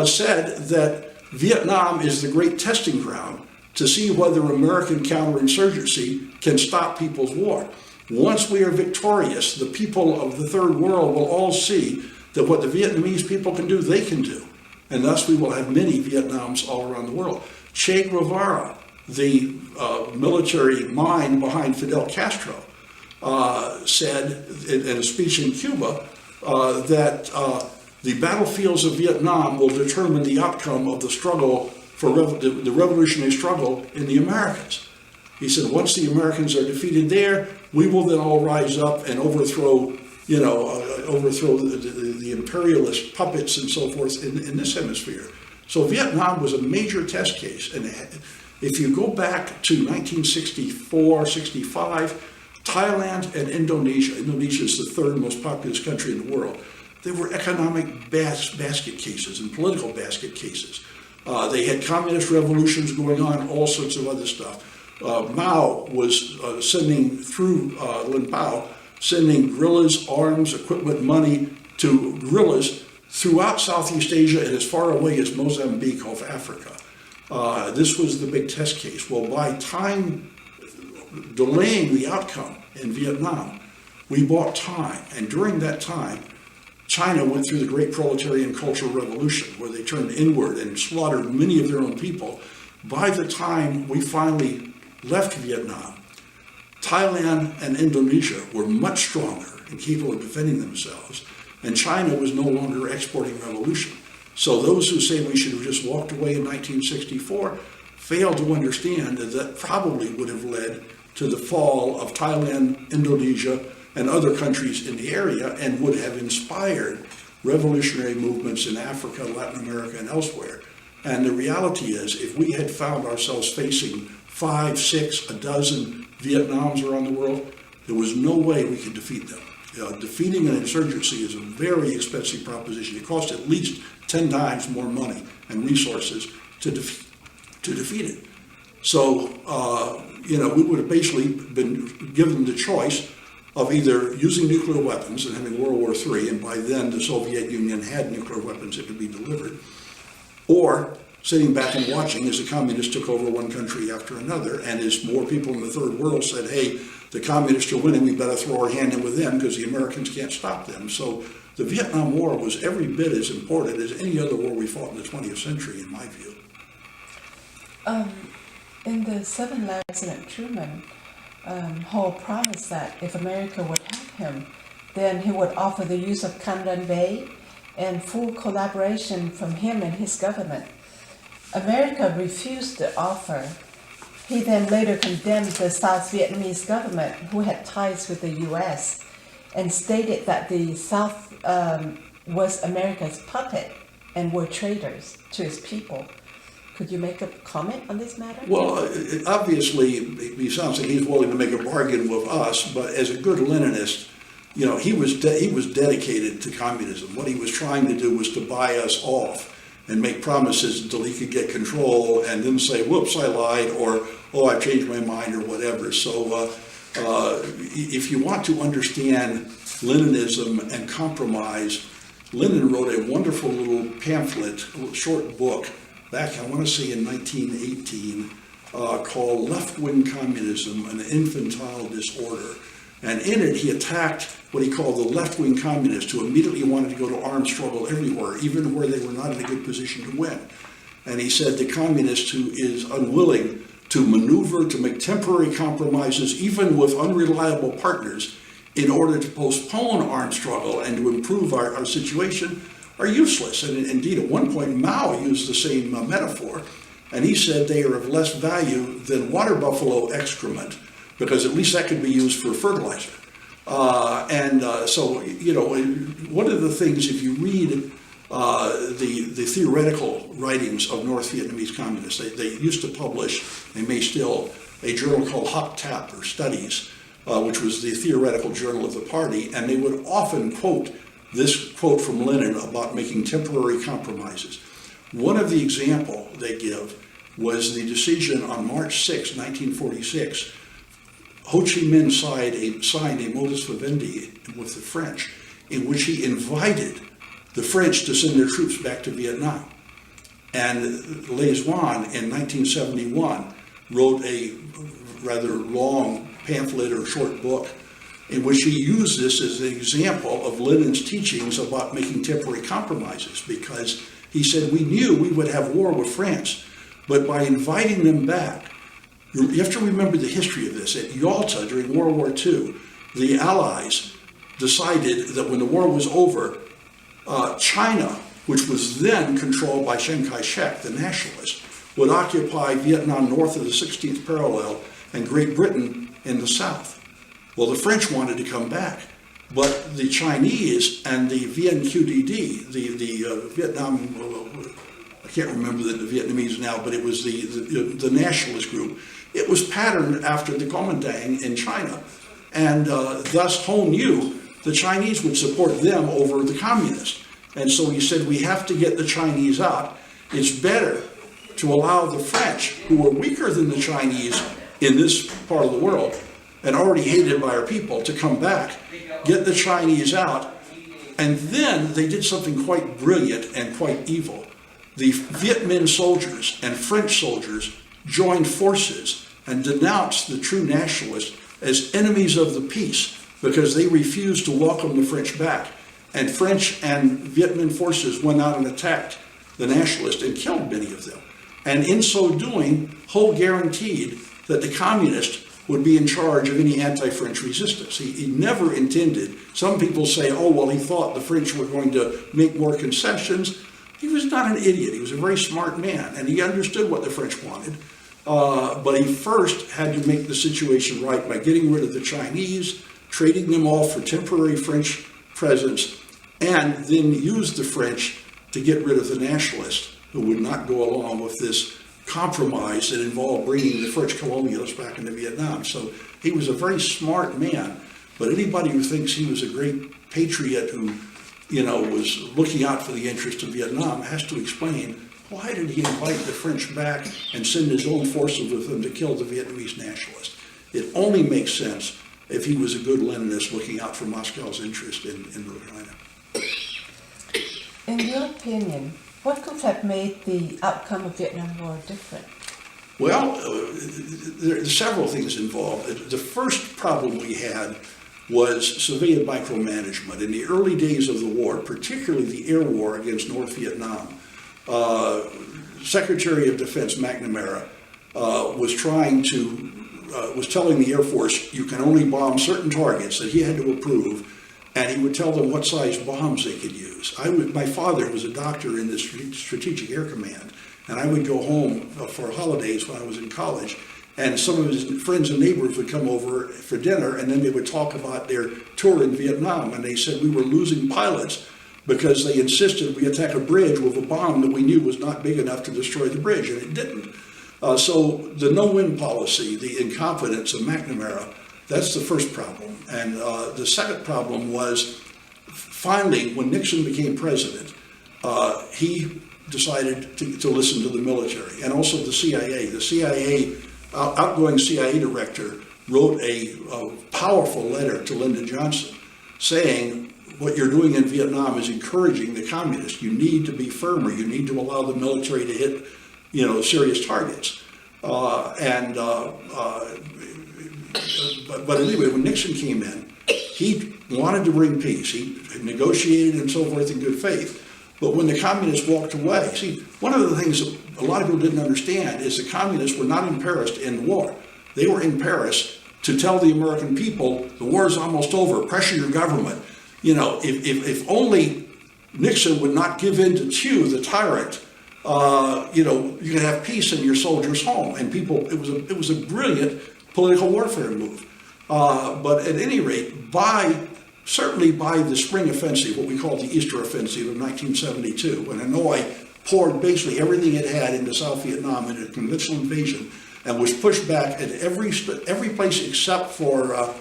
said that Vietnam is the great testing ground to see whether American counterinsurgency can stop people's war. Once we are victorious, the people of the third world will all see that what the Vietnamese people can do, they can do. and thus we will have many Vietnams all around the world. Che Guevara, the military mind behind Fidel Castro, said in a speech in Cuba that the battlefields of Vietnam will determine the outcome of the struggle for the revolutionary struggle in the Americas. He said, once the Americans are defeated there, we will then all rise up and overthrow the imperialist puppets and so forth in this hemisphere. So Vietnam was a major test case. And if you go back to 1964, 65, Thailand and Indonesia is the third most populous country in the world. They were economic basket cases and political basket cases. They had communist revolutions going on, all sorts of other stuff. Mao was sending through Lin Pao, sending guerrillas, arms, equipment, money to guerrillas throughout Southeast Asia and as far away as Mozambique off Africa. This was the big test case. Well, by time delaying the outcome in Vietnam, we bought time. And during that time, China went through the Great Proletarian Cultural Revolution, where they turned inward and slaughtered many of their own people. By the time we finally left Vietnam, Thailand and Indonesia were much stronger and capable of defending themselves, and China was no longer exporting revolution. So those who say we should have just walked away in 1964 fail to understand that probably would have led to the fall of Thailand, Indonesia, and other countries in the area, and would have inspired revolutionary movements in Africa, Latin America, and elsewhere. And the reality is, if we had found ourselves facing 5, 6, a dozen Vietnams around the world, there was no way we could defeat them. Defeating an insurgency is a very expensive proposition. It costs at least 10 times more money and resources to defeat it. So, we would have basically been given the choice of either using nuclear weapons and having World War III, and by then the Soviet Union had nuclear weapons that could be delivered, or sitting back and watching as the communists took over one country after another, and as more people in the third world said, hey, the communists are winning, we better throw our hand in with them because the Americans can't stop them. So the Vietnam War was every bit as important as any other war we fought in the 20th century, in my view. In the 7 Letters of Truman, Hall promised that if America would help him, then he would offer the use of Cam Ranh Bay and full collaboration from him and his government. America refused the offer. He then later condemned the South Vietnamese government, who had ties with the U.S., and stated that the South was America's puppet and were traitors to his people. Could you make a comment on this matter? Well, obviously, he sounds like he's willing to make a bargain with us, but as a good Leninist, he was dedicated to communism. What he was trying to do was to buy us off and make promises until he could get control and then say, whoops, I lied, or, oh, I've changed my mind, or whatever. So if you want to understand Leninism and compromise, Lenin wrote a wonderful little pamphlet, a little short book, back, I want to say in 1918, called Left-Wing Communism, an Infantile Disorder. And in it, he attacked what he called the left-wing communists, who immediately wanted to go to armed struggle everywhere, even where they were not in a good position to win. And he said the communist who is unwilling to maneuver, to make temporary compromises, even with unreliable partners, in order to postpone armed struggle and to improve our situation, are useless. And indeed, at one point, Mao used the same metaphor, and he said they are of less value than water buffalo excrement, because at least that could be used for fertilizer. So, one of the things, if you read the theoretical writings of North Vietnamese communists, they used to publish, they may still, a journal called Hoc Tap, or Studies, which was the theoretical journal of the party, and they would often quote this quote from Lenin about making temporary compromises. One of the example they give was the decision on March 6, 1946. Ho Chi Minh signed a modus vivendi with the French, in which he invited the French to send their troops back to Vietnam. And Le Duan in 1971 wrote a rather long pamphlet or short book in which he used this as an example of Lenin's teachings about making temporary compromises, because He said, we knew we would have war with France, but by inviting them back, you have to remember the history of this. At Yalta during World War II, the Allies decided that when the war was over, China, which was then controlled by Chiang Kai-shek, the nationalist, would occupy Vietnam north of the 16th parallel and Great Britain in the south. Well, the French wanted to come back, but the Chinese and the VNQDD, the Vietnam, I can't remember the Vietnamese now, but it was the nationalist group. It was patterned after the Kuomintang in China, and thus Ho knew the Chinese would support them over the communists. And so he said, we have to get the Chinese out. It's better to allow the French, who were weaker than the Chinese in this part of the world, and already hated by our people, to come back, get the Chinese out. And then they did something quite brilliant and quite evil. The Viet Minh soldiers and French soldiers joined forces and denounced the true nationalists as enemies of the peace because they refused to welcome the French back. And French and Viet Minh forces went out and attacked the nationalists and killed many of them. And in so doing, Ho guaranteed that the communists would be in charge of any anti-French resistance. He never intended, some people say, oh, well, he thought the French were going to make more concessions. He was not an idiot. He was a very smart man, and he understood what the French wanted. But he first had to make the situation right by getting rid of the Chinese, trading them off for temporary French presence, and then use the French to get rid of the nationalists who would not go along with this compromise that involved bringing the French colonialists back into Vietnam. So he was a very smart man, but anybody who thinks he was a great patriot who, was looking out for the interest of Vietnam has to explain, why did he invite the French back and send his own forces with them to kill the Vietnamese nationalists? It only makes sense if he was a good Leninist looking out for Moscow's interest in Indochina. In your opinion, what could have made the outcome of Vietnam War different? Well, there are several things involved. The first problem we had was civilian micromanagement. In the early days of the war, particularly the air war against North Vietnam, Secretary of Defense McNamara was telling the Air Force, you can only bomb certain targets that he had to approve, and he would tell them what size bombs they could use. My father was a doctor in the Strategic Air Command, and I would go home for holidays when I was in college, and some of his friends and neighbors would come over for dinner, and then they would talk about their tour in Vietnam, and they said we were losing pilots because they insisted we attack a bridge with a bomb that we knew was not big enough to destroy the bridge, and it didn't. So the no-win policy, the incompetence of McNamara, that's the first problem. And the second problem was, finally, when Nixon became president, he decided to listen to the military and also the CIA. The CIA, outgoing CIA director, wrote a powerful letter to Lyndon Johnson saying, what you're doing in Vietnam is encouraging the communists. You need to be firmer. You need to allow the military to hit, serious targets. But anyway, when Nixon came in, he wanted to bring peace. He negotiated and so forth in good faith. But when the communists walked away, see, one of the things that a lot of people didn't understand is the communists were not in Paris to end the war. They were in Paris to tell the American people, the war is almost over, pressure your government. If only Nixon would not give in to Thieu, the tyrant, you could have peace in your soldiers' home. And it was a brilliant political warfare move. But at any rate, certainly by the spring offensive, what we call the Easter offensive of 1972, when Hanoi poured basically everything it had into South Vietnam in a conventional invasion and was pushed back at every place except for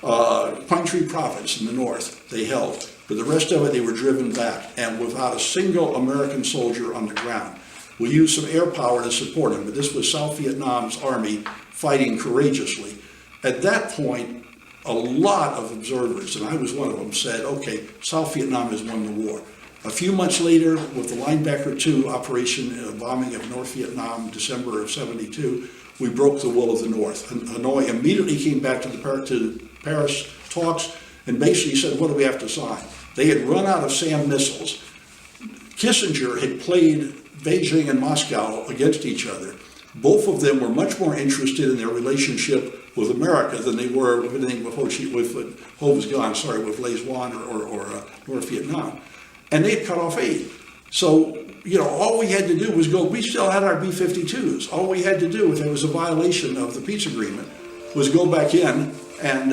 Quang Tri province in the north, they held. But the rest of it, they were driven back, and without a single American soldier on the ground. We used some air power to support them, but this was South Vietnam's army fighting courageously. At that point, a lot of observers, and I was one of them, said, okay, South Vietnam has won the war. A few months later, with the Linebacker II operation, bombing of North Vietnam, December of '72, we broke the will of the North. Hanoi immediately came back to the Paris talks and basically said, what do we have to sign? They had run out of SAM missiles. Kissinger had played Beijing and Moscow against each other. Both of them were much more interested in their relationship with America than they were with anything with Ho was gone, with Les Juan or North Vietnam. And they had cut off aid. So, all we had to do was we still had our B-52s. All we had to do, if there was a violation of the peace agreement, was go back in and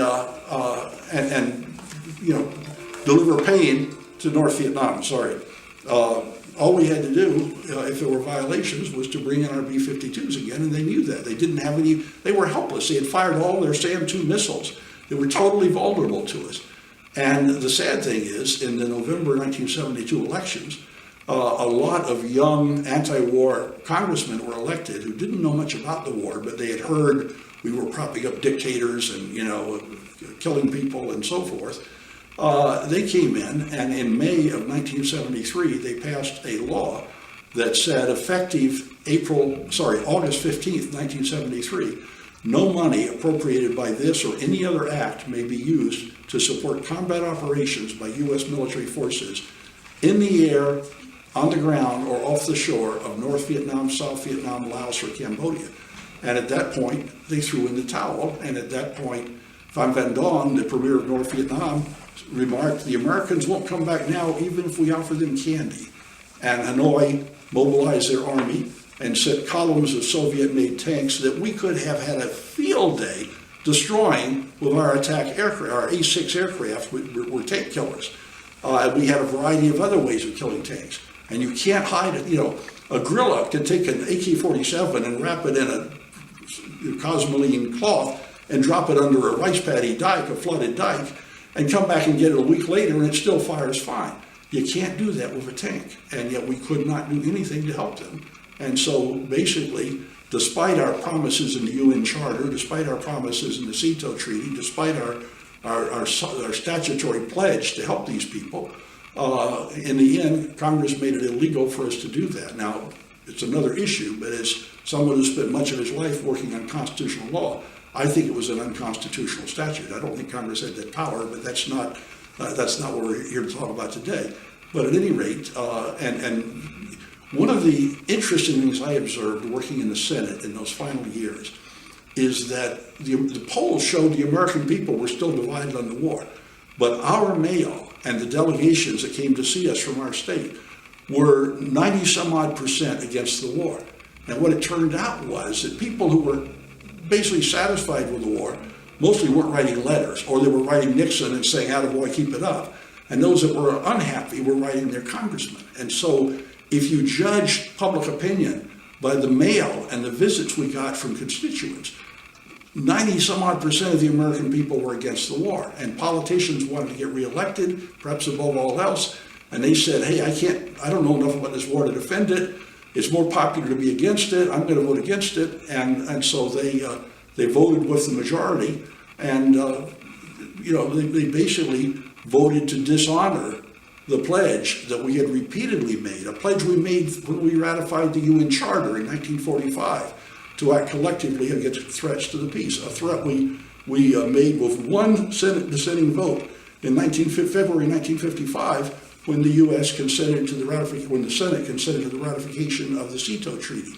deliver pain to North Vietnam, all we had to do, if there were violations, was to bring in our B-52s again, and they knew that. They didn't have any, they were helpless. They had fired all their SAM-2 missiles. They were totally vulnerable to us. And the sad thing is, in the November 1972 elections, a lot of young anti-war congressmen were elected who didn't know much about the war, but they had heard we were propping up dictators and, killing people and so forth. They came in, and in May of 1973, they passed a law that said, effective August 15th, 1973, no money appropriated by this or any other act may be used to support combat operations by U.S. military forces in the air, on the ground, or off the shore of North Vietnam, South Vietnam, Laos, or Cambodia. And at that point, they threw in the towel, and at that point, Van Van Don, the premier of North Vietnam, remarked, the Americans won't come back now even if we offer them candy. And Hanoi mobilized their army and sent columns of Soviet-made tanks that we could have had a field day destroying with our attack aircraft. Our A-6 aircraft were tank killers. We had a variety of other ways of killing tanks. And you can't hide it. A guerrilla can take an AK-47 and wrap it in a cosmoline cloth and drop it under a rice paddy dike, a flooded dike, and come back and get it a week later and it still fires fine. You can't do that with a tank, and yet we could not do anything to help them. And so basically, despite our promises in the UN Charter, despite our promises in the CETO Treaty, despite our statutory pledge to help these people, in the end, Congress made it illegal for us to do that. Now, it's another issue, but as someone who spent much of his life working on constitutional law, I think it was an unconstitutional statute. I don't think Congress had that power, but that's not what we're here to talk about today. But at any rate, and one of the interesting things I observed working in the Senate in those final years is that the polls showed the American people were still divided on the war. But our mail and the delegations that came to see us from our state were 90-some-odd% against the war. And what it turned out was that people who were basically satisfied with the war mostly weren't writing letters, or they were writing Nixon and saying, attaboy, keep it up. And those that were unhappy were writing their congressman. And so if you judge public opinion by the mail and the visits we got from constituents, 90-some-odd% of the American people were against the war, and politicians wanted to get reelected, perhaps above all else, and they said, hey, I don't know enough about this war to defend it. It's more popular to be against it. I'm going to vote against it, and so they voted with the majority, and they basically voted to dishonor the pledge that we had repeatedly made, a pledge we made when we ratified the UN Charter in 1945. To act collectively against threats to the peace, a threat we made with one Senate dissenting vote in February 1955, when the U.S. consented to when the Senate consented to the ratification of the CETO Treaty.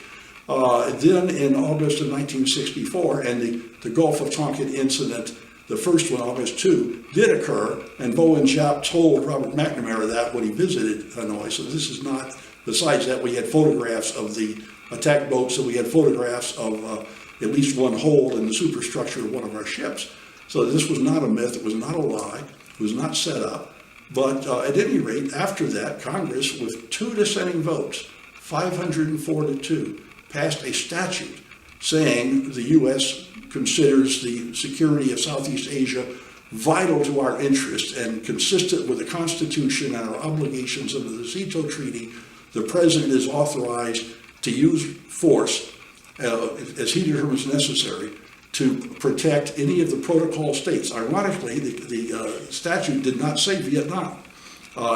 Then in August of 1964, and the Gulf of Tonkin incident, the first one, August 2, did occur, and Bowen Jap told Robert McNamara that when he visited Hanoi. So this is not, besides that, we had photographs of the attack boats, so we had photographs of at least one hole in the superstructure of one of our ships. So this was not a myth, it was not a lie, it was not set up. But at any rate, after that, Congress, with 2 dissenting votes, 504-2, passed a statute saying the U.S. considers the security of Southeast Asia vital to our interests and consistent with the Constitution and our obligations under the CETO Treaty. The President is authorized to use force as he determines necessary to protect any of the protocol states. Ironically, the statute did not say Vietnam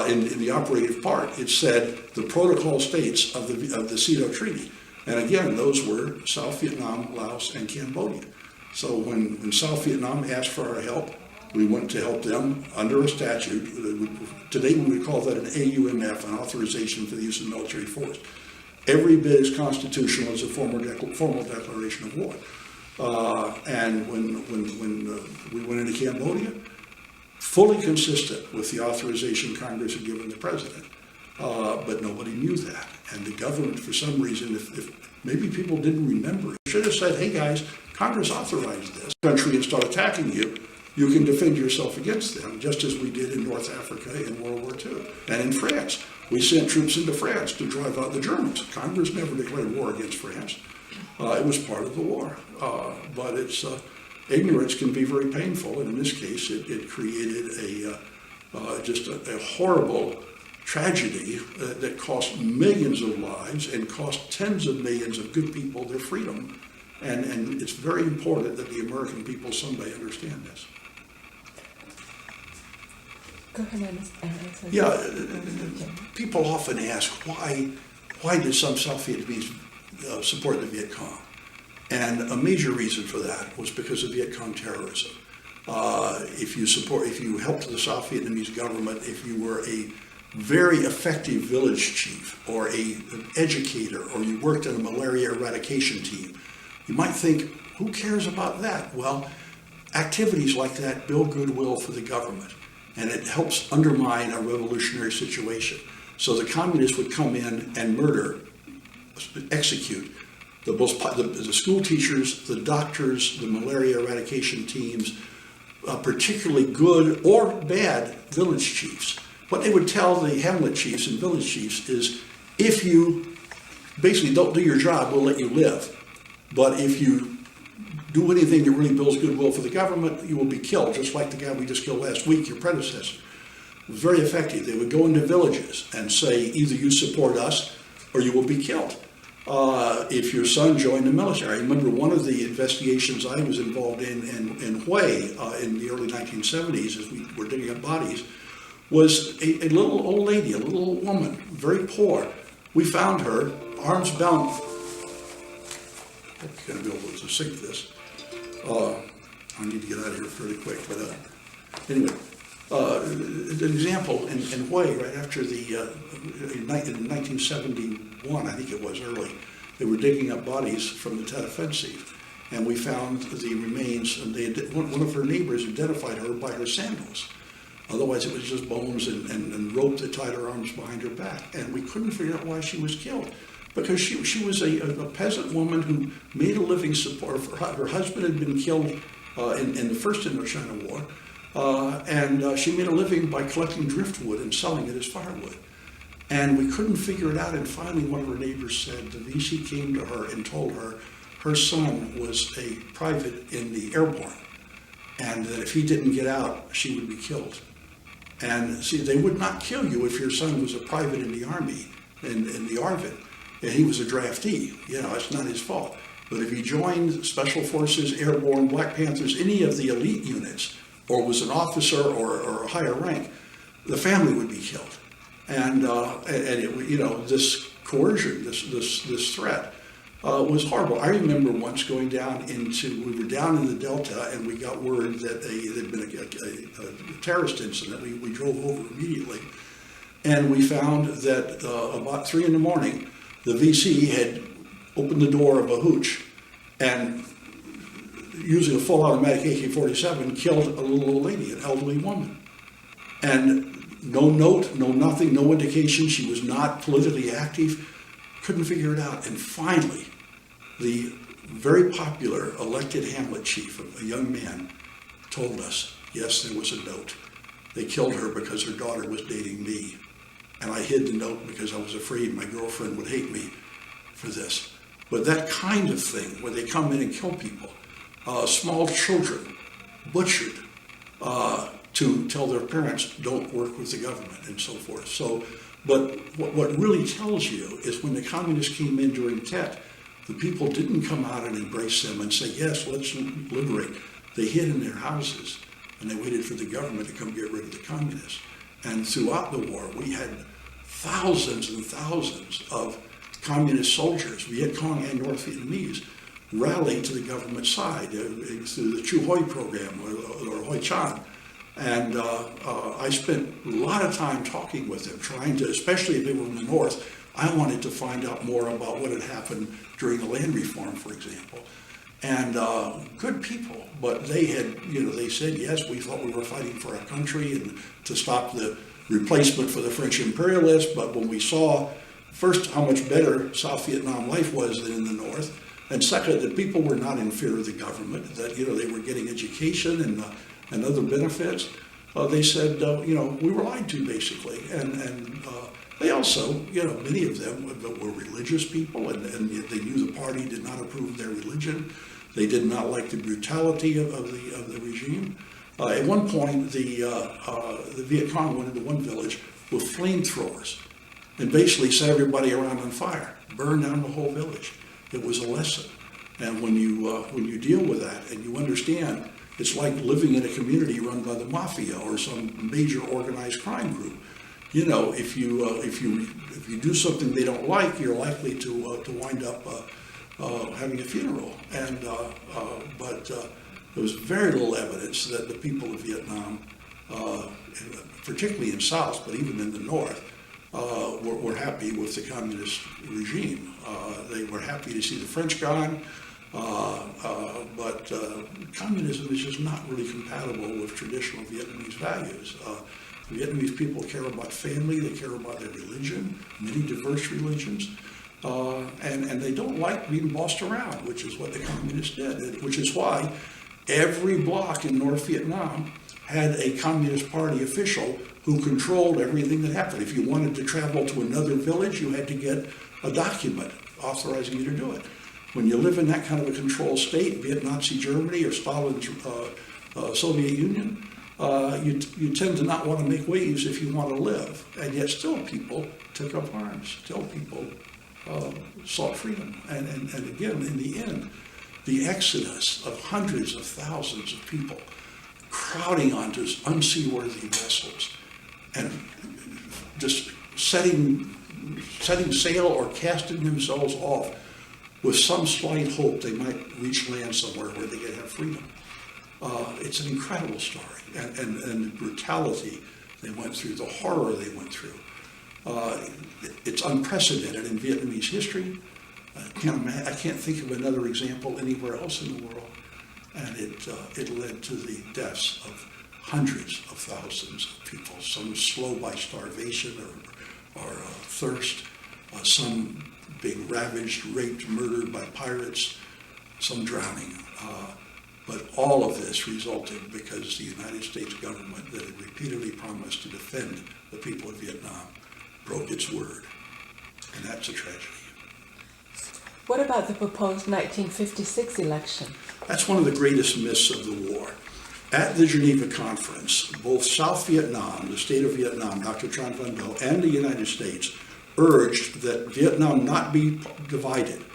in the operative part. It said the protocol states of the CETO Treaty. And again, those were South Vietnam, Laos, and Cambodia. So when South Vietnam asked for our help, We went to help them under a statute. Today we would call that an AUMF, an authorization for the use of military force. Every bit as constitutional as a formal declaration of war. And when we went into Cambodia, fully consistent with the authorization Congress had given the president. But nobody knew that. And the government, for some reason, if maybe people didn't remember, should have said, hey guys, Congress authorized this country and start attacking you. You can defend yourself against them, just as we did in North Africa in World War II. And in France, we sent troops into France to drive out the Germans. Congress never declared war against France. It was part of the war. But it's ignorance can be very painful, and in this case, it created just a horrible tragedy that cost millions of lives and cost tens of millions of good people their freedom. And it's very important that the American people someday understand this. Go ahead and answer. Yeah, Okay. people often ask why did some South Vietnamese support the Viet Cong? And a major reason for that was because of Viet Cong terrorism. If you helped the South Vietnamese government, if you were a very effective village chief or an educator, or you worked in a malaria eradication team, you might think, who cares about that? Well, activities like that build goodwill for the government, and it helps undermine a revolutionary situation. So the communists would come in and murder, execute the school teachers, the doctors, the malaria eradication teams, particularly good or bad village chiefs. What they would tell the hamlet chiefs and village chiefs is, if you basically don't do your job, we'll let you live. But if you do anything that really builds goodwill for the government, you will be killed, just like the guy we just killed last week, your predecessor. It was very effective. They would go into villages and say, either you support us or you will be killed. If your son joined the military. I remember one of the investigations I was involved in Hue in the early 1970s, as we were digging up bodies, was a little old lady, a little old woman, very poor. We found her, arms bound. I'm going to be able to sync this. I need to get out of here fairly quick, but anyway. An example in Hue, right after in 1971, I think it was early, they were digging up bodies from the Tet Offensive, and we found the remains, and one of her neighbors identified her by her sandals. Otherwise, it was just bones and rope that tied her arms behind her back, and we couldn't figure out why she was killed. Because she was a peasant woman who made a living support. Her husband had been killed in the first Indochina War, and she made a living by collecting driftwood and selling it as firewood. And we couldn't figure it out, and finally one of her neighbors said the VC came to her and told her her son was a private in the airborne, and that if he didn't get out, she would be killed. And see, they would not kill you if your son was a private in the Army, in the Arvin, and he was a draftee. You know, it's not his fault. But if he joined Special Forces, Airborne, Black Panthers, any of the elite units, or was an officer or a higher rank, the family would be killed. And this coercion, this threat was horrible. I remember once going down we were down in the Delta, and we got word that there'd been a terrorist incident. We drove over immediately, and we found that about 3 a.m, the VC had opened the door of a hooch and, using a full automatic AK-47, killed a little old lady, an elderly woman. And no note, no nothing, no indication. She was not politically active. Couldn't figure it out. And finally, the very popular elected hamlet chief, a young man, told us, yes, there was a note. They killed her because her daughter was dating me. And I hid the note because I was afraid my girlfriend would hate me for this. But that kind of thing, where they come in and kill people, small children butchered to tell their parents, don't work with the government, and so forth. So, but what really tells you is when the communists came in during Tet, the people didn't come out and embrace them and say, yes, let's liberate. They hid in their houses, and they waited for the government to come get rid of the communists. And throughout the war, we had thousands and thousands of communist soldiers, Viet Cong and North Vietnamese, rallied to the government side through the Chu Hoi program or Hoi Chan. And I spent a lot of time talking with them, trying to, especially if they were in the North, I wanted to find out more about what had happened during the land reform, for example. And good people, but they had, they said, yes, we thought we were fighting for our country and to stop the replacement for the French imperialists, but when we saw, first, how much better South Vietnam life was than in the North, and second, that people were not in fear of the government, that, they were getting education and other benefits, they said, we were lied to, basically. And they also, many of them were religious people, and they knew the party did not approve of their religion. They did not like the brutality of the regime. At one point, the Viet Cong went into one village with flamethrowers and basically set everybody around on fire, burned down the whole village. It was a lesson. And when you deal with that and you understand, it's like living in a community run by the mafia or some major organized crime group. If you do something they don't like, you're likely to wind up having a funeral. But there was very little evidence that the people of Vietnam, particularly in South, but even in the North, were happy with the communist regime. They were happy to see the French gone, but communism is just not really compatible with traditional Vietnamese values. The Vietnamese people care about family, they care about their religion, many diverse religions, and they don't like being bossed around, which is what the communists did, which is why every block in North Vietnam had a Communist Party official who controlled everything that happened. If you wanted to travel to another village, you had to get a document authorizing you to do it. When you live in that kind of a controlled state, be it Nazi Germany or Stalin's Soviet Union, you tend to not want to make waves if you want to live. And yet still people took up arms, still people sought freedom. And again, in the end, the exodus of hundreds of thousands of people crowding onto unseaworthy vessels and just setting sail or casting themselves off with some slight hope they might reach land somewhere where they could have freedom. It's an incredible story, and the brutality they went through, the horror they went through. It's unprecedented in Vietnamese history. I can't think of another example anywhere else in the world, and it led to the deaths of hundreds of thousands of people, some slow by starvation or thirst, some being ravaged, raped, murdered by pirates, some drowning. But all of this resulted because the United States government that had repeatedly promised to defend the people of Vietnam broke its word, and that's a tragedy. What about the proposed 1956 election? That's one of the greatest myths of the war. At the Geneva Conference, both South Vietnam, the state of Vietnam, Dr. Tran Van Do, and the United States urged that Vietnam not be divided,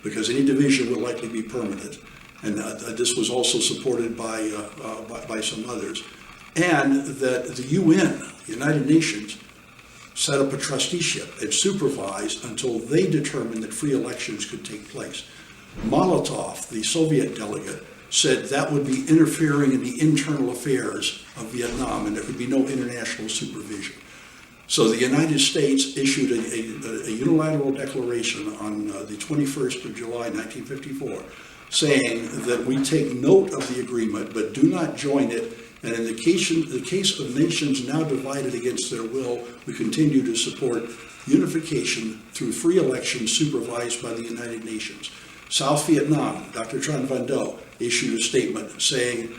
because any division would likely be permanent. And this was also supported by some others. And that the UN, the United Nations, set up a trusteeship and supervised until they determined that free elections could take place. Molotov, the Soviet delegate, said that would be interfering in the internal affairs of Vietnam and there could be no international supervision. So the United States issued a unilateral declaration on the 21st of July, 1954, saying that we take note of the agreement but do not join it, and in the case of nations now divided against their will, we continue to support unification through free elections supervised by the United Nations. South Vietnam, Dr. Tran Van Do, issued a statement saying,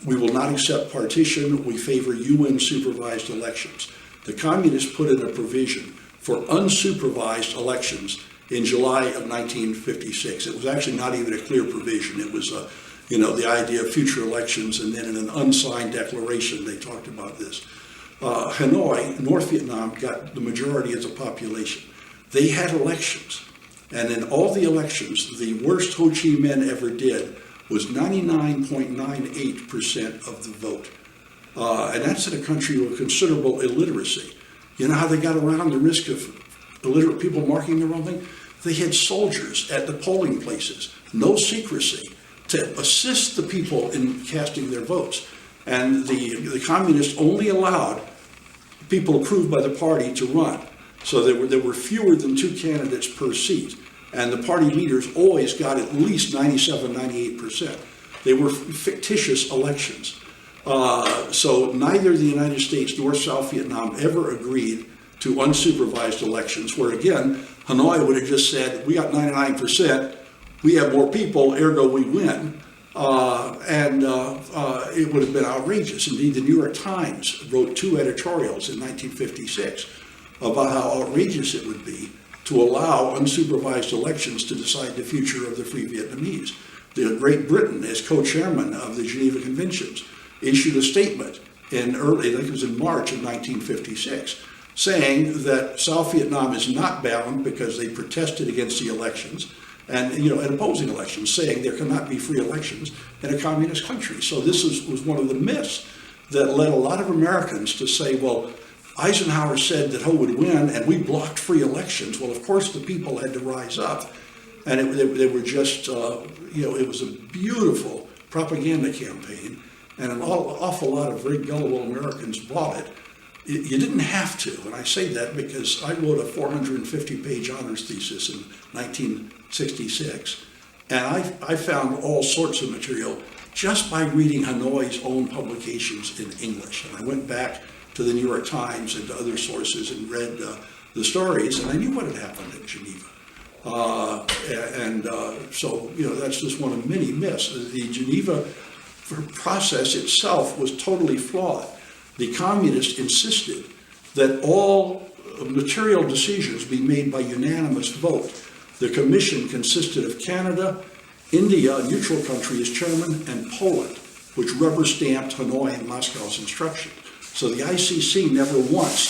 we will not accept partition, we favor UN-supervised elections. The communists put in a provision for unsupervised elections in July of 1956. It was actually not even a clear provision. It was, the idea of future elections, and then in an unsigned declaration, they talked about this. Hanoi, North Vietnam, got the majority of the population. They had elections, and in all the elections, the worst Ho Chi Minh ever did was 99.98% of the vote. And that's in a country with considerable illiteracy. You know how they got around the risk of illiterate people marking the wrong thing? They had soldiers at the polling places, no secrecy, to assist the people in casting their votes. And the communists only allowed people approved by the party to run. So there were fewer than 2 candidates per seat. And the party leaders always got at least 97, 98%. They were fictitious elections. So neither the United States nor South Vietnam ever agreed to unsupervised elections, where again, Hanoi would have just said, we got 99%, we have more people, ergo we win. It would have been outrageous. Indeed, the New York Times wrote 2 editorials in 1956 about how outrageous it would be to allow unsupervised elections to decide the future of the Free Vietnamese. Great Britain, as co-chairman of the Geneva Conventions, issued a statement in I think it was in March of 1956, saying that South Vietnam is not bound because they protested against the elections and opposing elections, saying there cannot be free elections in a communist country. So this was one of the myths that led a lot of Americans to say, well, Eisenhower said that Ho would win, and we blocked free elections. Well, of course, the people had to rise up, and they were just, it was a beautiful propaganda campaign, and an awful lot of very gullible Americans bought it. You didn't have to, and I say that because I wrote a 450-page honors thesis in 1966, and I found all sorts of material just by reading Hanoi's own publications in English. And I went back to the New York Times and to other sources and read the stories, and I knew what had happened at Geneva. So that's just one of many myths. The Geneva process itself was totally flawed. The communists insisted that all material decisions be made by unanimous vote. The commission consisted of Canada, India, a neutral country, as chairman, and Poland, which rubber-stamped Hanoi and Moscow's instructions. So the ICC never once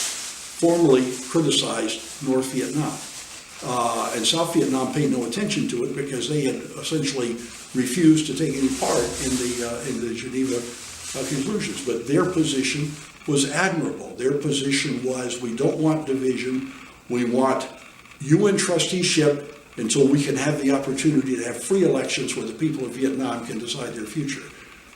formally criticized North Vietnam. And South Vietnam paid no attention to it because they had essentially refused to take any part in the Geneva conclusions. But their position was admirable. Their position was, we don't want division, we want UN trusteeship until we can have the opportunity to have free elections where the people of Vietnam can decide their future.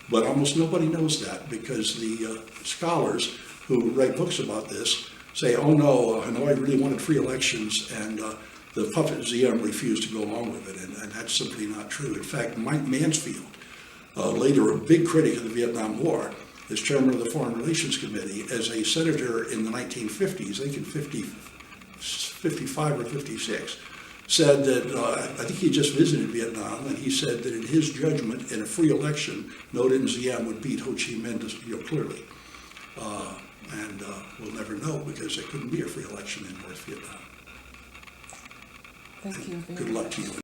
But almost nobody knows that because the scholars who write books about this say, oh no, Hanoi really wanted free elections and the puppet ZM refused to go along with it, and that's simply not true. In fact, Mike Mansfield, later a big critic of the Vietnam War, as chairman of the Foreign Relations Committee, as a senator in the 1950s, I think in 55 or 56, said that, I think he just visited Vietnam, and he said that in his judgment, in a free election, Ngo Dinh Diem would beat Ho Chi Minh clearly. We'll never know because there couldn't be a free election in North Vietnam. Thank you very Good luck much. to you.